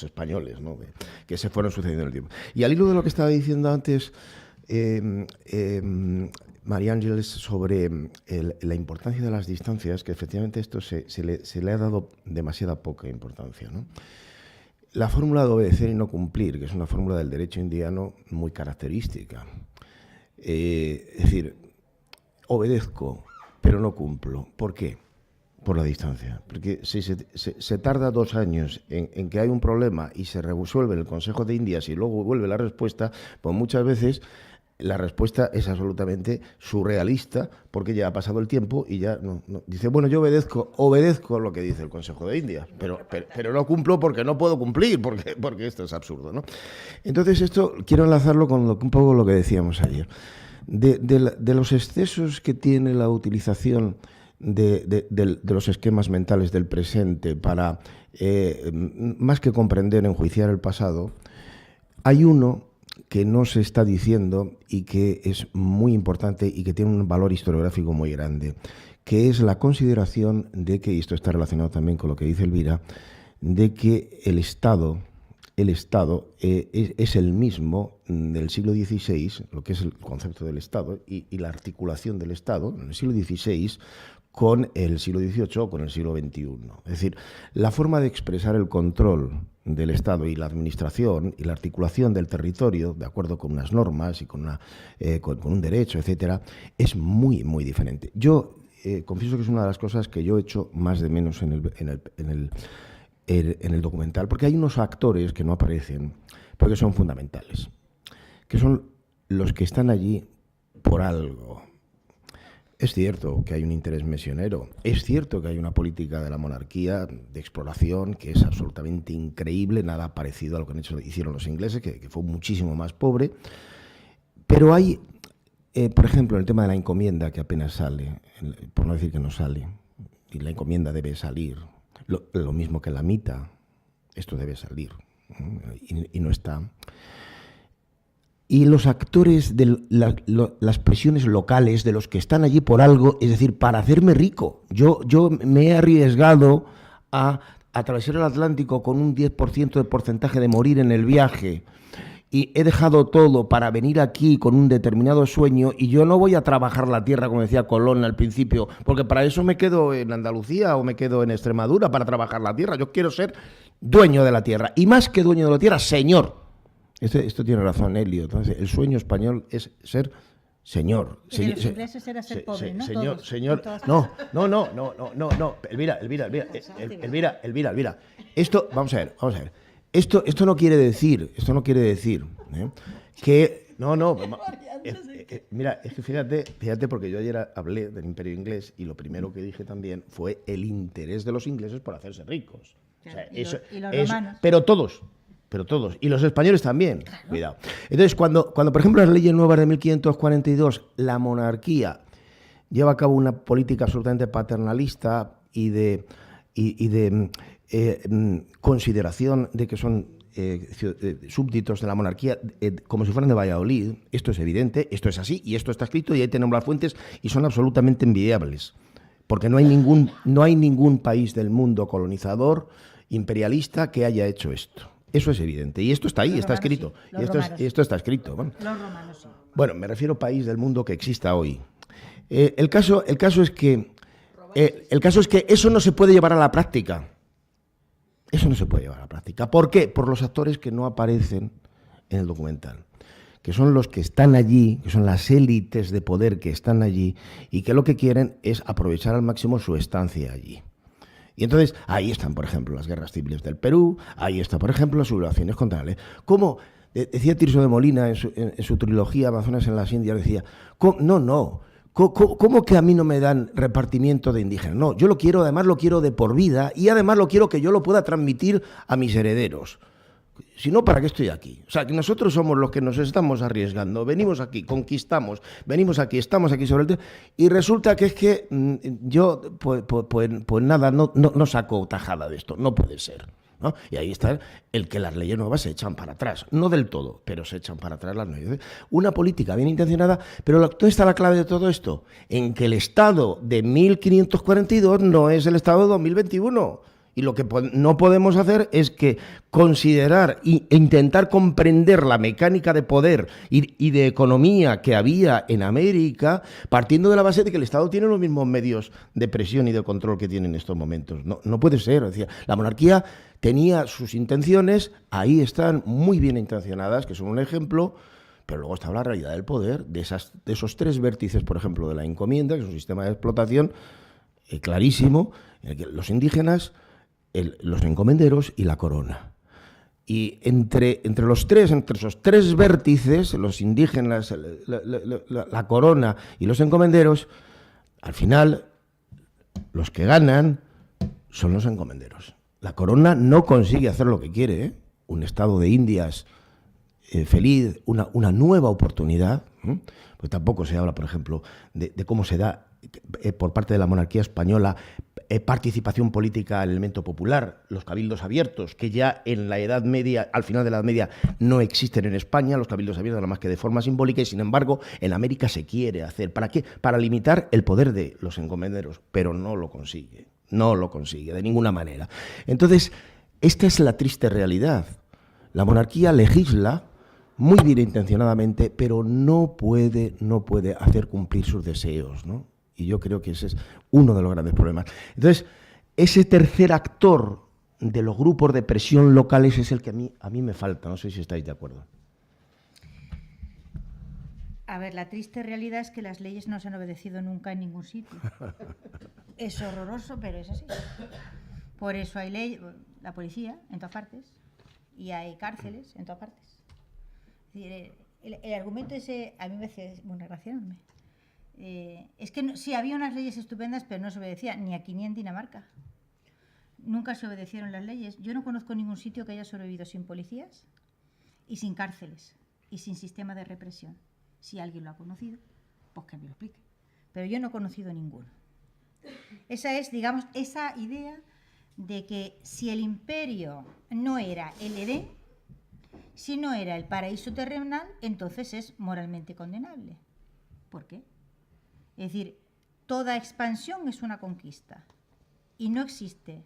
españoles, ¿no? que se fueron sucediendo en el tiempo. Y al hilo de lo que estaba diciendo antes María Ángeles sobre la importancia de las distancias, que efectivamente esto se le ha dado demasiada poca importancia, ¿no? La fórmula de obedecer y no cumplir, que es una fórmula del derecho indiano muy característica. Es decir, obedezco, pero no cumplo. ¿Por qué? Por la distancia. Porque si se tarda 2 años en que hay un problema y se resuelve en el Consejo de Indias y luego vuelve la respuesta, pues muchas veces la respuesta es absolutamente surrealista porque ya ha pasado el tiempo y ya no. Dice, bueno, yo obedezco lo que dice el Consejo de Indias, pero no cumplo porque no puedo cumplir, porque esto es absurdo, ¿no? Entonces esto quiero enlazarlo con un poco lo que decíamos ayer. De los excesos que tiene la utilización de los esquemas mentales del presente para, más que comprender, enjuiciar el pasado, hay uno que no se está diciendo y que es muy importante y que tiene un valor historiográfico muy grande, que es la consideración de que, y esto está relacionado también con lo que dice Elvira, de que el Estado es el mismo del siglo XVI, lo que es el concepto del Estado y la articulación del Estado en el siglo XVI con el siglo XVIII o con el siglo XXI. Es decir, la forma de expresar el control del Estado y la administración y la articulación del territorio, de acuerdo con unas normas y con un derecho, etcétera, es muy, muy diferente. Yo confieso que es una de las cosas que yo he hecho más de menos en el documental, porque hay unos actores que no aparecen, porque son fundamentales, que son los que están allí por algo. Es cierto que hay un interés misionero, es cierto que hay una política de la monarquía de exploración que es absolutamente increíble, nada parecido a lo que hicieron los ingleses, que fue muchísimo más pobre, pero hay, por ejemplo, el tema de la encomienda que apenas sale, por no decir que no sale, y la encomienda debe salir, lo mismo que la mita, esto debe salir, y no está. Y los actores de las presiones locales, de los que están allí por algo, es decir, para hacerme rico. Yo me he arriesgado a atravesar el Atlántico con un 10% de porcentaje de morir en el viaje y he dejado todo para venir aquí con un determinado sueño y yo no voy a trabajar la tierra, como decía Colón al principio, porque para eso me quedo en Andalucía o me quedo en Extremadura para trabajar la tierra. Yo quiero ser dueño de la tierra y más que dueño de la tierra, señor. Esto tiene razón Elio. Entonces, el sueño español es ser señor. Y de los ingleses era ser pobre, ¿no? Señor, Todos, señor. en todas No. Elvira. Esto, vamos a ver. Esto no quiere decir, que mira, es que fíjate porque yo ayer hablé del Imperio Inglés y lo primero que dije también fue el interés de los ingleses por hacerse ricos. O sea, y los romanos. Pero todos, y los españoles también, claro. Cuidado. Entonces, cuando por ejemplo las leyes nuevas de 1542, la monarquía lleva a cabo una política absolutamente paternalista y de consideración de que son súbditos de la monarquía como si fueran de Valladolid, esto es evidente, esto es así y esto está escrito y ahí tenemos las fuentes y son absolutamente envidiables, porque no hay ningún país del mundo colonizador, imperialista, que haya hecho esto. Eso es evidente y esto está ahí, está escrito. Sí. Y esto está escrito. Bueno. Los romanos sí. Bueno, me refiero a país del mundo que exista hoy. El caso es que eso no se puede llevar a la práctica. Eso no se puede llevar a la práctica. ¿Por qué? Por los actores que no aparecen en el documental, que son los que están allí, que son las élites de poder que están allí y que lo que quieren es aprovechar al máximo su estancia allí. Y entonces ahí están, por ejemplo, las guerras civiles del Perú, ahí está, por ejemplo, las sublevaciones contra la ley. Como decía Tirso de Molina en su trilogía Amazonas en las Indias, decía, ¿cómo que a mí no me dan repartimiento de indígenas? No, yo lo quiero, además lo quiero de por vida y además lo quiero que yo lo pueda transmitir a mis herederos. Si no, ¿para qué estoy aquí? O sea, que nosotros somos los que nos estamos arriesgando. Venimos aquí, conquistamos, venimos aquí, estamos aquí sobre el tema y resulta que es que yo, pues nada, no saco tajada de esto. No puede ser, ¿no? Y ahí está el que las leyes nuevas se echan para atrás. No del todo, pero se echan para atrás las leyes. Una política bien intencionada, pero ¿dónde está la clave de todo esto? En que el Estado de 1542 no es el Estado de 2021. Y lo que no podemos hacer es que considerar e intentar comprender la mecánica de poder y de economía que había en América, partiendo de la base de que el Estado tiene los mismos medios de presión y de control que tiene en estos momentos. No puede ser. Es decir, la monarquía tenía sus intenciones, ahí están muy bien intencionadas, que son un ejemplo, pero luego está la realidad del poder, de esos tres vértices, por ejemplo, de la encomienda, que es un sistema de explotación clarísimo, en el que los indígenas, los encomenderos y la corona. Y entre esos tres vértices, los indígenas, la corona y los encomenderos, al final los que ganan son los encomenderos. La corona no consigue hacer lo que quiere, ¿eh? Un estado de Indias feliz, una nueva oportunidad, pues tampoco se habla, por ejemplo, de cómo se da por parte de la monarquía española participación política al elemento popular, los cabildos abiertos, que ya en la Edad Media, al final de la Edad Media, no existen en España, los cabildos abiertos nada más que de forma simbólica, y sin embargo en América se quiere hacer. ¿Para qué? Para limitar el poder de los encomenderos, pero no lo consigue de ninguna manera. Entonces, esta es la triste realidad. La monarquía legisla muy bien intencionadamente, pero no puede hacer cumplir sus deseos, ¿no? Y yo creo que ese es uno de los grandes problemas. Entonces, ese tercer actor de los grupos de presión locales es el que a mí me falta. No sé si estáis de acuerdo. A ver, la triste realidad es que las leyes no se han obedecido nunca en ningún sitio. Es horroroso, pero es así. Por eso hay la policía en todas partes y hay cárceles en todas partes. Es decir, el argumento ese a mí me hace una gracia enorme. Es que sí, había unas leyes estupendas, pero no se obedecían ni aquí ni en Dinamarca. Nunca se obedecieron las leyes. Yo no conozco ningún sitio que haya sobrevivido sin policías y sin cárceles y sin sistema de represión. Si alguien lo ha conocido, pues que me lo explique. Pero yo no he conocido ninguno. Esa es, digamos, esa idea de que si el imperio no era el Edén, si no era el paraíso terrenal, entonces es moralmente condenable. ¿Por qué? Es decir, toda expansión es una conquista y no existe.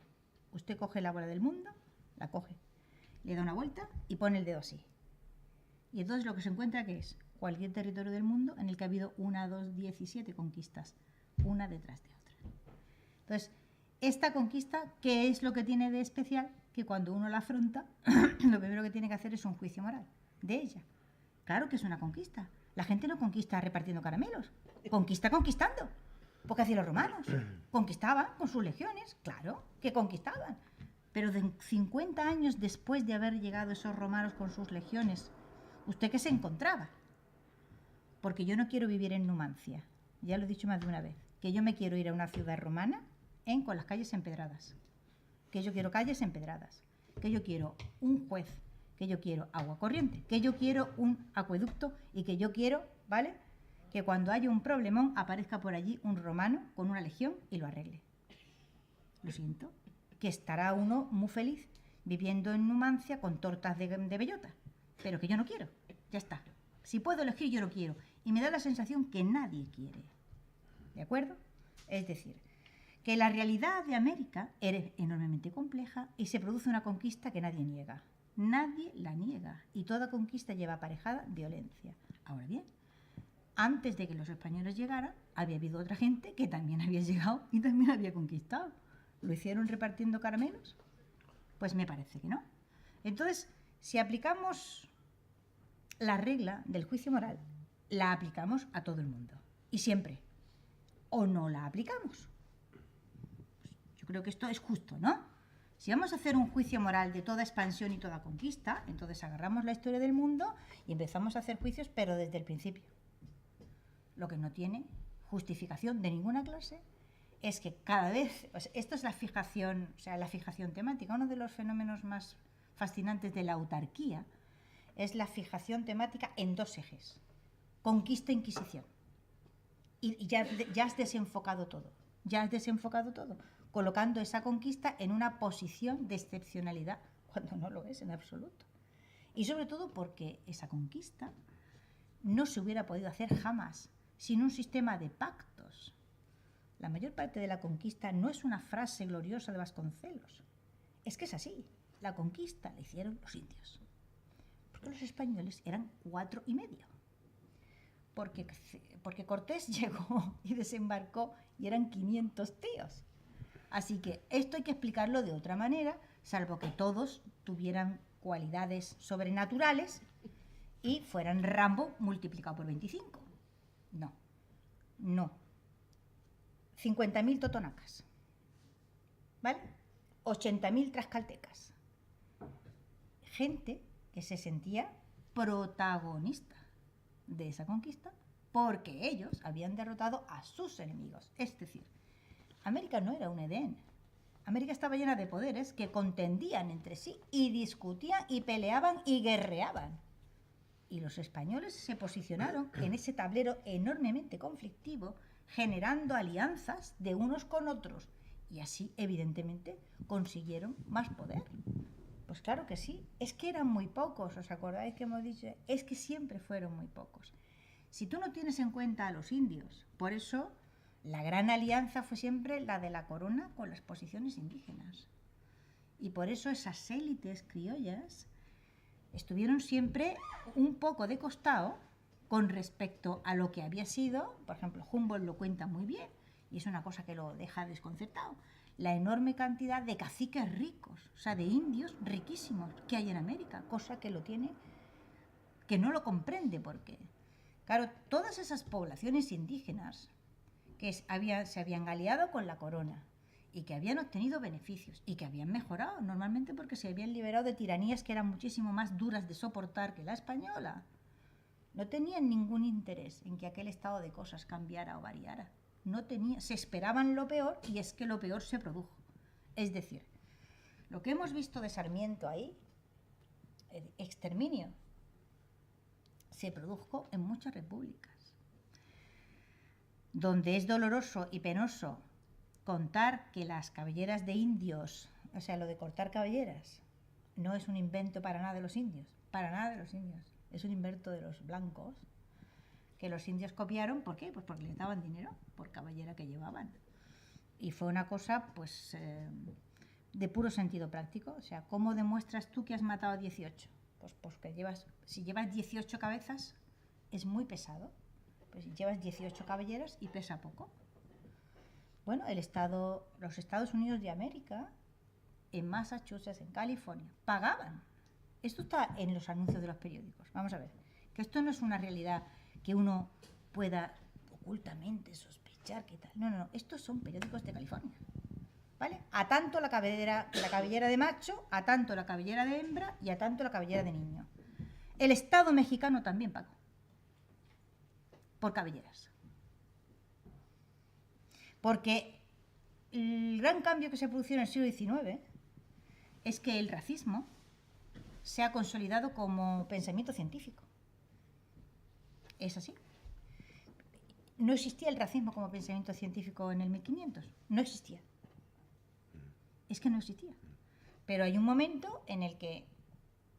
Usted coge la bola del mundo, la coge, le da una vuelta y pone el dedo así. Y entonces lo que se encuentra que es cualquier territorio del mundo en el que ha habido 1, 2, 17 conquistas, una detrás de otra. Entonces, esta conquista, ¿qué es lo que tiene de especial? Que cuando uno la afronta, lo primero que tiene que hacer es un juicio moral de ella. Claro que es una conquista. La gente no conquista repartiendo caramelos, conquista conquistando. Porque hacían los romanos. Conquistaban con sus legiones, claro, que conquistaban. Pero de 50 años después de haber llegado esos romanos con sus legiones, ¿usted qué se encontraba? Porque yo no quiero vivir en Numancia, ya lo he dicho más de una vez, que yo me quiero ir a una ciudad romana con las calles empedradas. Que yo quiero calles empedradas. Que yo quiero un juez. Que yo quiero agua corriente. Que yo quiero un acueducto. Y que yo quiero, ¿vale?, que cuando haya un problemón aparezca por allí un romano con una legión y lo arregle. Lo siento. Que estará uno muy feliz viviendo en Numancia con tortas de bellota. Pero que yo no quiero. Ya está. Si puedo elegir, yo lo quiero. Y me da la sensación que nadie quiere. ¿De acuerdo? Es decir, que la realidad de América es enormemente compleja y se produce una conquista que nadie niega. Nadie la niega. Y toda conquista lleva aparejada violencia. Ahora bien, antes de que los españoles llegaran, había habido otra gente que también había llegado y también había conquistado. ¿Lo hicieron repartiendo caramelos? Pues me parece que no. Entonces, si aplicamos la regla del juicio moral, la aplicamos a todo el mundo. Y siempre. ¿O no la aplicamos? Yo creo que esto es justo, ¿no? Si vamos a hacer un juicio moral de toda expansión y toda conquista, entonces agarramos la historia del mundo y empezamos a hacer juicios, pero desde el principio. Lo que no tiene justificación de ninguna clase es que cada vez, esto es la fijación, o sea, la fijación temática. Uno de los fenómenos más fascinantes de la autarquía es la fijación temática en dos ejes: conquista e inquisición. Y ya has desenfocado todo, colocando esa conquista en una posición de excepcionalidad, cuando no lo es en absoluto. Y sobre todo porque esa conquista no se hubiera podido hacer jamás sin un sistema de pactos. La mayor parte de la conquista no es una frase gloriosa de Vasconcelos. Es que es así. La conquista la hicieron los indios. Porque los españoles eran 4,5. Porque Cortés llegó y desembarcó y eran 500 tíos. Así que esto hay que explicarlo de otra manera, salvo que todos tuvieran cualidades sobrenaturales y fueran Rambo multiplicado por 25. No. 50.000 totonacas, ¿vale? 80.000 tlaxcaltecas. Gente que se sentía protagonista de esa conquista porque ellos habían derrotado a sus enemigos. Es decir, América no era un Edén. América estaba llena de poderes que contendían entre sí y discutían y peleaban y guerreaban. Y los españoles se posicionaron en ese tablero enormemente conflictivo, generando alianzas de unos con otros. Y así, evidentemente, consiguieron más poder. Pues claro que sí. Es que eran muy pocos. ¿Os acordáis que hemos dicho? Es que siempre fueron muy pocos. Si tú no tienes en cuenta a los indios, por eso la gran alianza fue siempre la de la corona con las posiciones indígenas. Y por eso esas élites criollas estuvieron siempre un poco de costado con respecto a lo que había sido. Por ejemplo, Humboldt lo cuenta muy bien, y es una cosa que lo deja desconcertado, la enorme cantidad de caciques ricos, o sea, de indios riquísimos que hay en América, cosa que no lo comprende, porque, claro, todas esas poblaciones indígenas que se habían aliado con la corona, y que habían obtenido beneficios y que habían mejorado normalmente porque se habían liberado de tiranías que eran muchísimo más duras de soportar que la española. No tenían ningún interés en que aquel estado de cosas cambiara o variara. Se esperaban lo peor, y es que lo peor se produjo. Es decir, lo que hemos visto de Sarmiento ahí, el exterminio, se produjo en muchas repúblicas, donde es doloroso y penoso contar que las cabelleras de indios, o sea, lo de cortar cabelleras, no es un invento para nada de los indios, es un invento de los blancos, que los indios copiaron. ¿Por qué? Pues porque les daban dinero por cabellera que llevaban. Y fue una cosa, pues, de puro sentido práctico. O sea, ¿cómo demuestras tú que has matado a 18? Pues porque si llevas 18 cabezas, es muy pesado. Pues si llevas 18 cabelleras y pesa poco. Bueno, los Estados Unidos de América, en Massachusetts, en California, pagaban. Esto está en los anuncios de los periódicos. Vamos a ver, que esto no es una realidad que uno pueda ocultamente sospechar que tal. No, no, no. Estos son periódicos de California. ¿Vale? A tanto la cabellera de macho, a tanto la cabellera de hembra y a tanto la cabellera de niño. El Estado mexicano también pagó por cabelleras. Porque el gran cambio que se produjo en el siglo XIX es que el racismo se ha consolidado como pensamiento científico. Es así. No existía el racismo como pensamiento científico en el 1500. No existía. Es que no existía. Pero hay un momento en el que,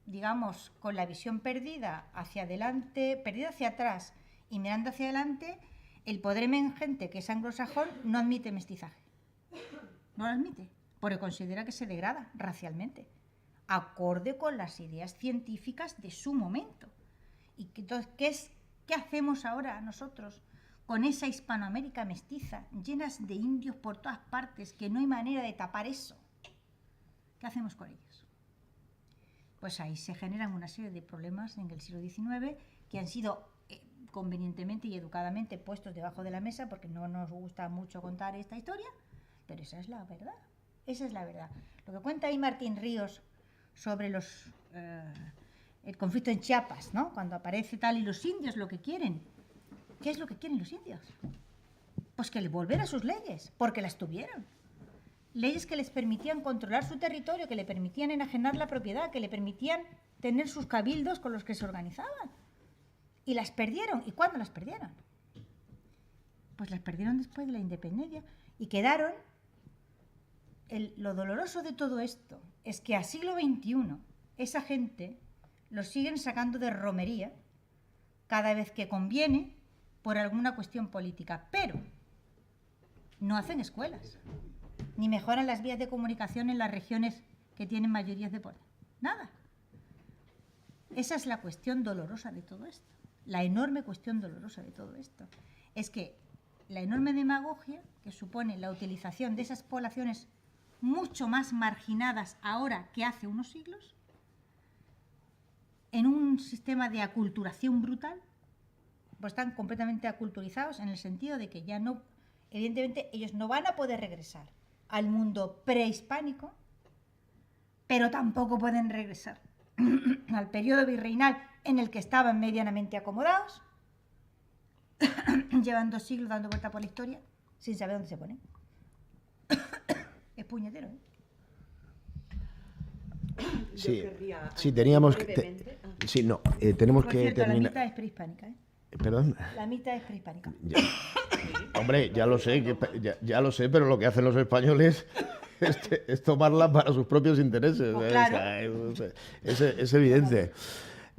digamos, con la visión perdida hacia adelante, perdida hacia atrás y mirando hacia adelante, el poder emergente, que es anglosajón, no admite mestizaje. No lo admite, porque considera que se degrada racialmente, acorde con las ideas científicas de su momento. Y entonces, ¿qué hacemos ahora nosotros con esa Hispanoamérica mestiza, llenas de indios por todas partes, que no hay manera de tapar eso? ¿Qué hacemos con ellos? Pues ahí se generan una serie de problemas en el siglo XIX que han sido convenientemente y educadamente puestos debajo de la mesa, porque no nos gusta mucho contar esta historia, pero esa es la verdad. Esa es la verdad. Lo que cuenta ahí Martín Ríos sobre el conflicto en Chiapas, ¿no? Cuando aparece tal y los indios lo que quieren. ¿Qué es lo que quieren los indios? Pues que volver a sus leyes, porque las tuvieron. Leyes que les permitían controlar su territorio, que le permitían enajenar la propiedad, que le permitían tener sus cabildos con los que se organizaban. Y las perdieron. ¿Y cuándo las perdieron? Pues las perdieron después de la independencia y quedaron. Lo doloroso de todo esto es que a siglo XXI esa gente los siguen sacando de romería cada vez que conviene por alguna cuestión política, pero no hacen escuelas, ni mejoran las vías de comunicación en las regiones que tienen mayorías de poder. Nada. Esa es la cuestión dolorosa de todo esto. La enorme cuestión dolorosa de todo esto es que la enorme demagogia que supone la utilización de esas poblaciones mucho más marginadas ahora que hace unos siglos, en un sistema de aculturación brutal, pues están completamente aculturizados en el sentido de que ya no, evidentemente ellos no van a poder regresar al mundo prehispánico, pero tampoco pueden regresar al periodo virreinal en el que estaban medianamente acomodados, llevan 2 siglos dando vuelta por la historia sin saber dónde se ponen. Es puñetero, ¿eh? Sí, Yo querría, sí, teníamos que... brevemente, sí, no, tenemos Por que cierto, la terminar... mitad es prehispánica, ¿eh? ¿Perdón? La mitad es prehispánica. Ya. Hombre, ya lo sé, ya lo sé, pero lo que hacen los españoles es tomarla para sus propios intereses. Pues ¿eh? claro. O sea, es evidente.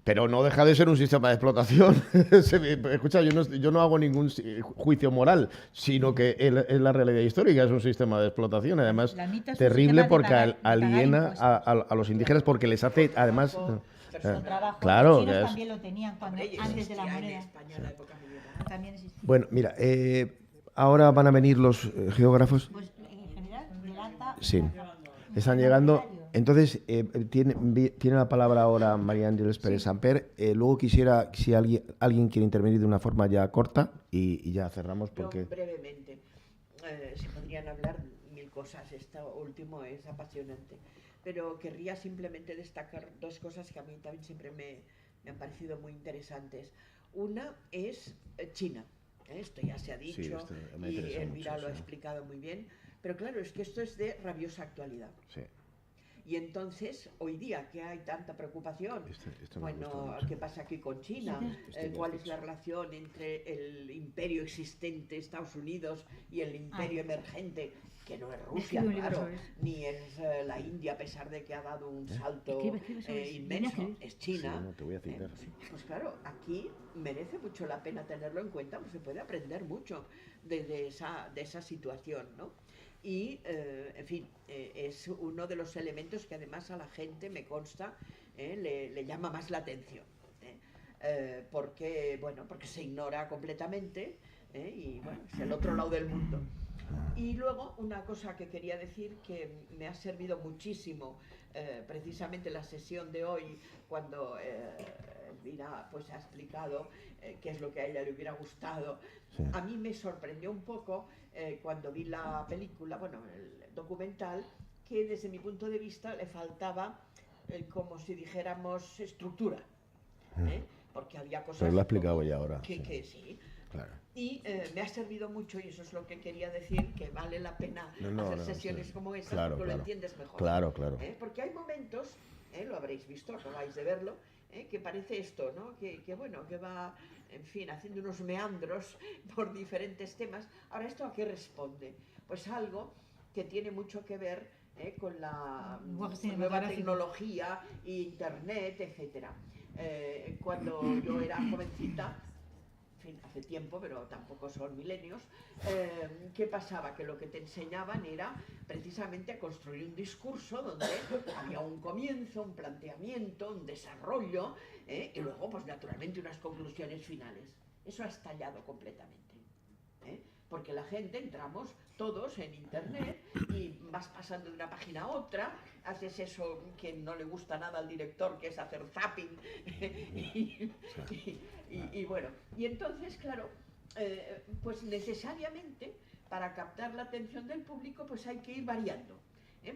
Pero no deja de ser un sistema de explotación. Escucha, yo no hago ningún juicio moral, sino que es la realidad histórica, es un sistema de explotación. Además, La mitad es un terrible sistema de porque pagar aliena impuestos. a los indígenas porque les hace, además... Con trabajo. Claro, Los chinos que es- también lo tenían cuando, Hombre, y antes de la existía en moneda. España en la época medieval. También existía. Bueno, mira, ahora van a venir los geógrafos. Pues en general, delata. Sí. Están llegando. Entonces, tiene la palabra ahora María Ángeles Pérez Samper. Luego quisiera, si alguien quiere intervenir de una forma ya corta y ya cerramos Yo, porque... brevemente, se podrían hablar 1000 cosas, esto último es apasionante, pero querría simplemente destacar 2 cosas que a mí también siempre me han parecido muy interesantes. Una es China, esto ya se ha dicho, Sí, esto me y interesa Elvira mucho, lo ha sí. explicado muy bien, pero claro, es que esto es de rabiosa actualidad. Sí, Y entonces, hoy día que hay tanta preocupación, esto me gusta bueno, mucho. ¿qué pasa aquí con China? Esto que ¿Cuál has es la dicho. relación entre el imperio existente, Estados Unidos, y el imperio emergente, que no es Rusia, Escribe un libro claro, sobre eso. ni es la India, a pesar de que ha dado un salto Escribe sobre eso. Viene a inmenso, escribir. es China. Sí, no, te voy a citar. Pues claro, aquí merece mucho la pena tenerlo en cuenta, pues se puede aprender mucho de esa situación, ¿no? Y, en fin, es uno de los elementos que además a la gente, me consta, le llama más la atención. Porque, bueno, porque se ignora completamente, y bueno, es el otro lado del mundo. Y luego una cosa que quería decir que me ha servido muchísimo, precisamente la sesión de hoy, cuando Elvira pues ha explicado qué es lo que a ella le hubiera gustado. Sí. A mí me sorprendió un poco cuando vi la película, bueno, el documental, que desde mi punto de vista le faltaba, como si dijéramos, estructura. Porque había cosas... Pero lo ha explicado ya ahora. Que sí. Claro. Y me ha servido mucho, y eso es lo que quería decir, que vale la pena hacer sesiones como esas, claro, porque claro. lo entiendes mejor. Claro, claro. Porque hay momentos, lo habréis visto, acabáis de verlo, que parece esto, ¿no? Que bueno, que va, en fin, haciendo unos meandros por diferentes temas. Ahora, ¿esto a qué responde? Pues algo que tiene mucho que ver con la nueva tecnología, internet, etcétera. Cuando yo era jovencita, en fin, hace tiempo, pero tampoco son milenios, ¿qué pasaba? Que lo que te enseñaban era precisamente a construir un discurso donde había un comienzo, un planteamiento, un desarrollo, y luego, pues naturalmente, unas conclusiones finales. Eso ha estallado completamente. Porque la gente, entramos todos en internet y vas pasando de una página a otra, haces eso que no le gusta nada al director, que es hacer zapping, y bueno, y entonces, claro, pues necesariamente para captar la atención del público pues hay que ir variando,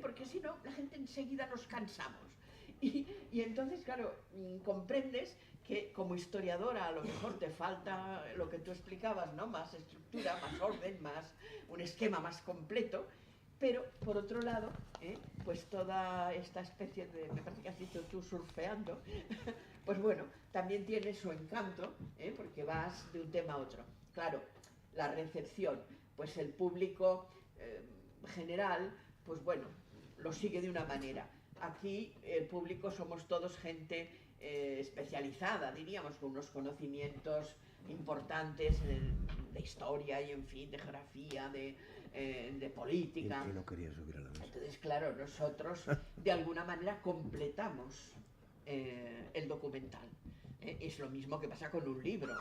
porque si no, la gente enseguida nos cansamos. Y entonces, claro, comprendes que como historiadora a lo mejor te falta lo que tú explicabas, ¿no? Más estructura, más orden, más un esquema más completo, pero por otro lado, pues toda esta especie de, me parece que has dicho tú, surfeando, pues bueno, también tiene su encanto, porque vas de un tema a otro. Claro, la recepción, pues el público general, pues bueno, lo sigue de una manera. Aquí el público somos todos gente especializada, diríamos, con unos conocimientos importantes de historia y, en fin, de geografía, de política. Y no quería subir a la mesa. Entonces, claro, nosotros de alguna manera completamos el documental. Es lo mismo que pasa con un libro.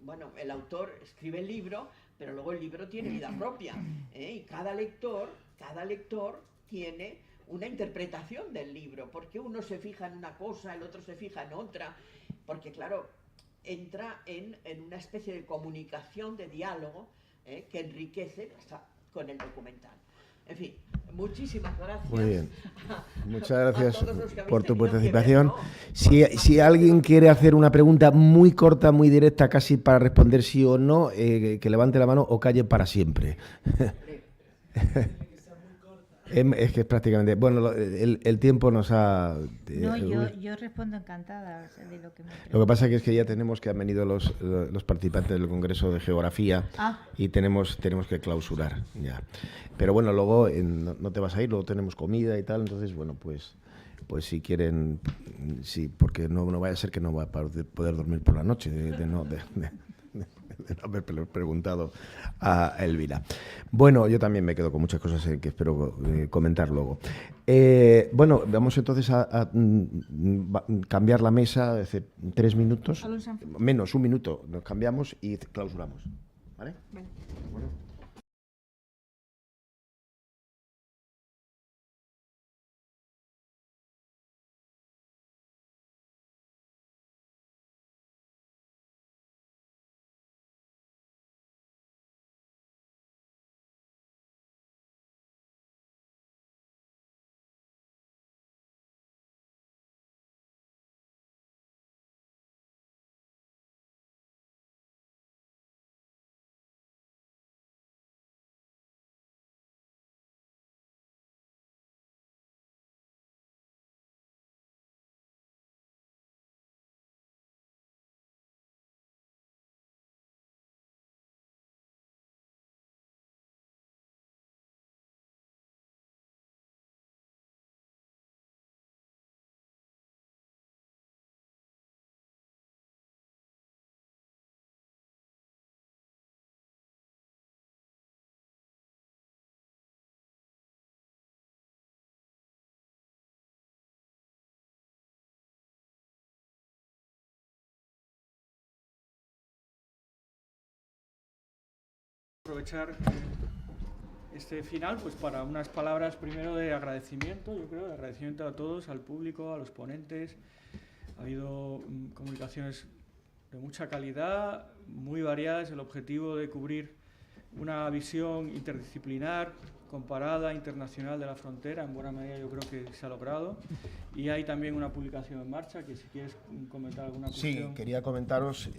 Bueno, el autor escribe el libro, pero luego el libro tiene vida propia. Y cada lector tiene una interpretación del libro, porque uno se fija en una cosa, el otro se fija en otra, porque claro, entra en una especie de comunicación, de diálogo, que enriquece con el documental. En fin, muchísimas gracias. Muy bien. Muchas gracias por tu participación. participación. Si alguien quiere hacer una pregunta muy corta, muy directa, casi para responder sí o no, que levante la mano o calle para siempre. Es que es prácticamente... Bueno, el tiempo nos ha... No, yo respondo encantada, o sea, de lo que me Lo que pasa es que ya tenemos que han venido los participantes del Congreso de Geografía y tenemos que clausurar ya. Pero bueno, luego no te vas a ir, luego tenemos comida y tal, entonces bueno, pues si quieren, sí, porque no vaya a ser que no va a poder dormir por la noche de no haber preguntado a Elvira. Bueno, yo también me quedo con muchas cosas que espero comentar luego. Bueno, vamos entonces a cambiar la mesa, 3 minutos, menos 1 minuto, nos cambiamos y clausuramos. ¿Vale? Bueno. aprovechar este final pues para unas palabras primero de agradecimiento, yo creo, de agradecimiento a todos, al público, a los ponentes. Ha habido comunicaciones de mucha calidad, muy variadas, el objetivo de cubrir una visión interdisciplinar, comparada, internacional de la frontera, en buena medida yo creo que se ha logrado. Y hay también una publicación en marcha, que si quieres comentar alguna cuestión. Sí, quería comentaros,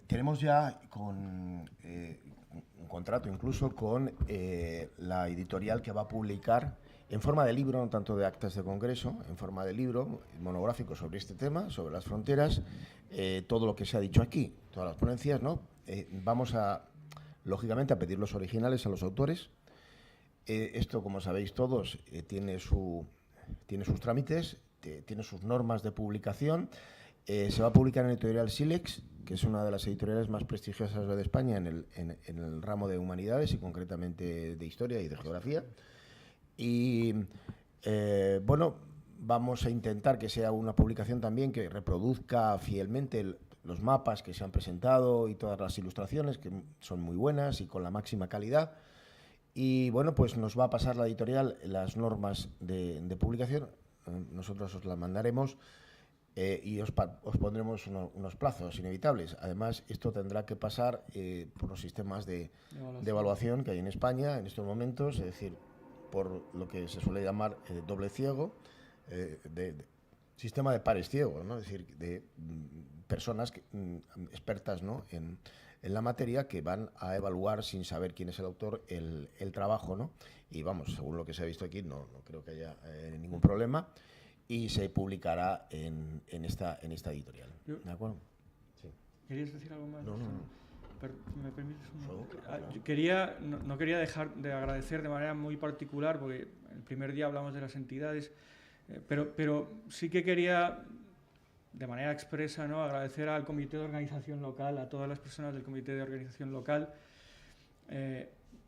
tenemos ya un contrato incluso con la editorial que va a publicar en forma de libro, no tanto de actas de congreso, en forma de libro monográfico sobre este tema, sobre las fronteras, todo lo que se ha dicho aquí, todas las ponencias, ¿no? Vamos a, lógicamente, a pedir los originales a los autores. Esto, como sabéis todos, tiene sus trámites, tiene sus normas de publicación. Se va a publicar en la editorial Silex, que es una de las editoriales más prestigiosas de España en el ramo de humanidades y concretamente de historia y de geografía. Y bueno, vamos a intentar que sea una publicación también que reproduzca fielmente los mapas que se han presentado y todas las ilustraciones, que son muy buenas y con la máxima calidad. Y bueno, pues nos va a pasar la editorial las normas de publicación, nosotros os las mandaremos y os pondremos unos plazos inevitables. Además, esto tendrá que pasar por los sistemas de evaluación que hay en España en estos momentos, es decir, por lo que se suele llamar doble ciego, sistema de pares ciegos, ¿no? Es decir, de personas expertas, ¿no?, en la materia, que van a evaluar sin saber quién es el autor el trabajo, ¿no? Y vamos, según lo que se ha visto aquí, no creo que haya ningún problema, y se publicará en esta editorial. ¿De acuerdo? Sí. ¿Querías decir algo más? No. ¿Me permites no quería dejar de agradecer de manera muy particular, porque el primer día hablamos de las entidades, pero sí que quería, de manera expresa, ¿no?, agradecer al Comité de Organización Local, a todas las personas del Comité de Organización Local.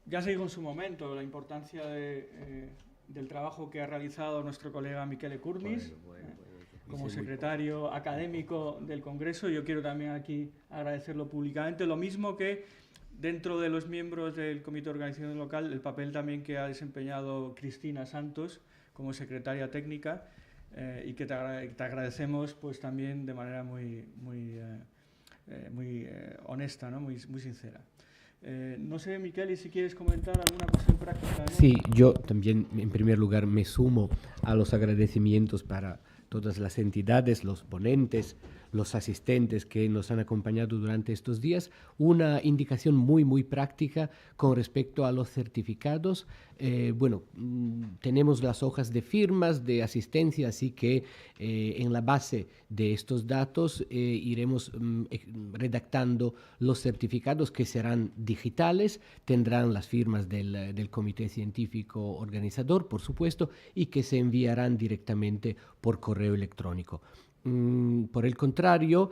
Ya se dijo en su momento la importancia del trabajo que ha realizado nuestro colega Michele Kurmis, como secretario académico del Congreso. Yo quiero también aquí agradecerlo públicamente, lo mismo que dentro de los miembros del Comité de Organización Local, el papel también que ha desempeñado Cristina Santos como secretaria técnica, y que te agradecemos pues también de manera muy honesta, ¿no?, muy sincera. No sé, Michele, si quieres comentar alguna cuestión práctica, ¿no? Sí, yo también en primer lugar me sumo a los agradecimientos para todas las entidades, los ponentes, los asistentes que nos han acompañado durante estos días. Una indicación muy práctica con respecto a los certificados. Tenemos las hojas de firmas de asistencia, así que en la base de estos datos iremos redactando los certificados, que serán digitales, tendrán las firmas del comité científico organizador, por supuesto, y que se enviarán directamente por correo electrónico. Por el contrario,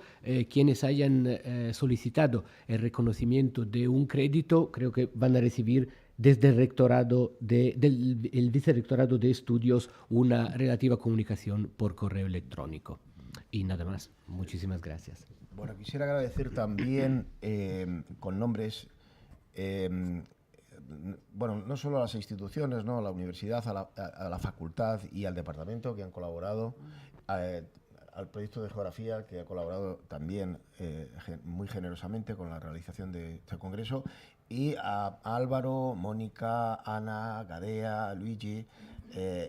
quienes hayan solicitado el reconocimiento de un crédito, creo que van a recibir desde el el Vicerrectorado de Estudios una relativa comunicación por correo electrónico. Y nada más. Muchísimas gracias. Bueno, quisiera agradecer también con nombres, no solo a las instituciones, ¿no?, a la universidad, a la facultad y al departamento que han colaborado, al proyecto de geografía, que ha colaborado también muy generosamente con la realización de este congreso, y a Álvaro, Mónica, Ana, Gadea, Luigi,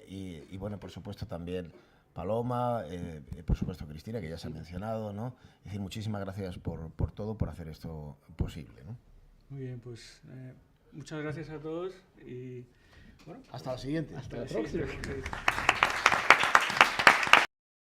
y bueno, por supuesto también Paloma, por supuesto Cristina, que ya se ha mencionado, ¿no? Es decir, muchísimas gracias por todo, por hacer esto posible, ¿no? Muy bien, pues muchas gracias a todos y bueno, hasta la siguiente. Hasta la próxima.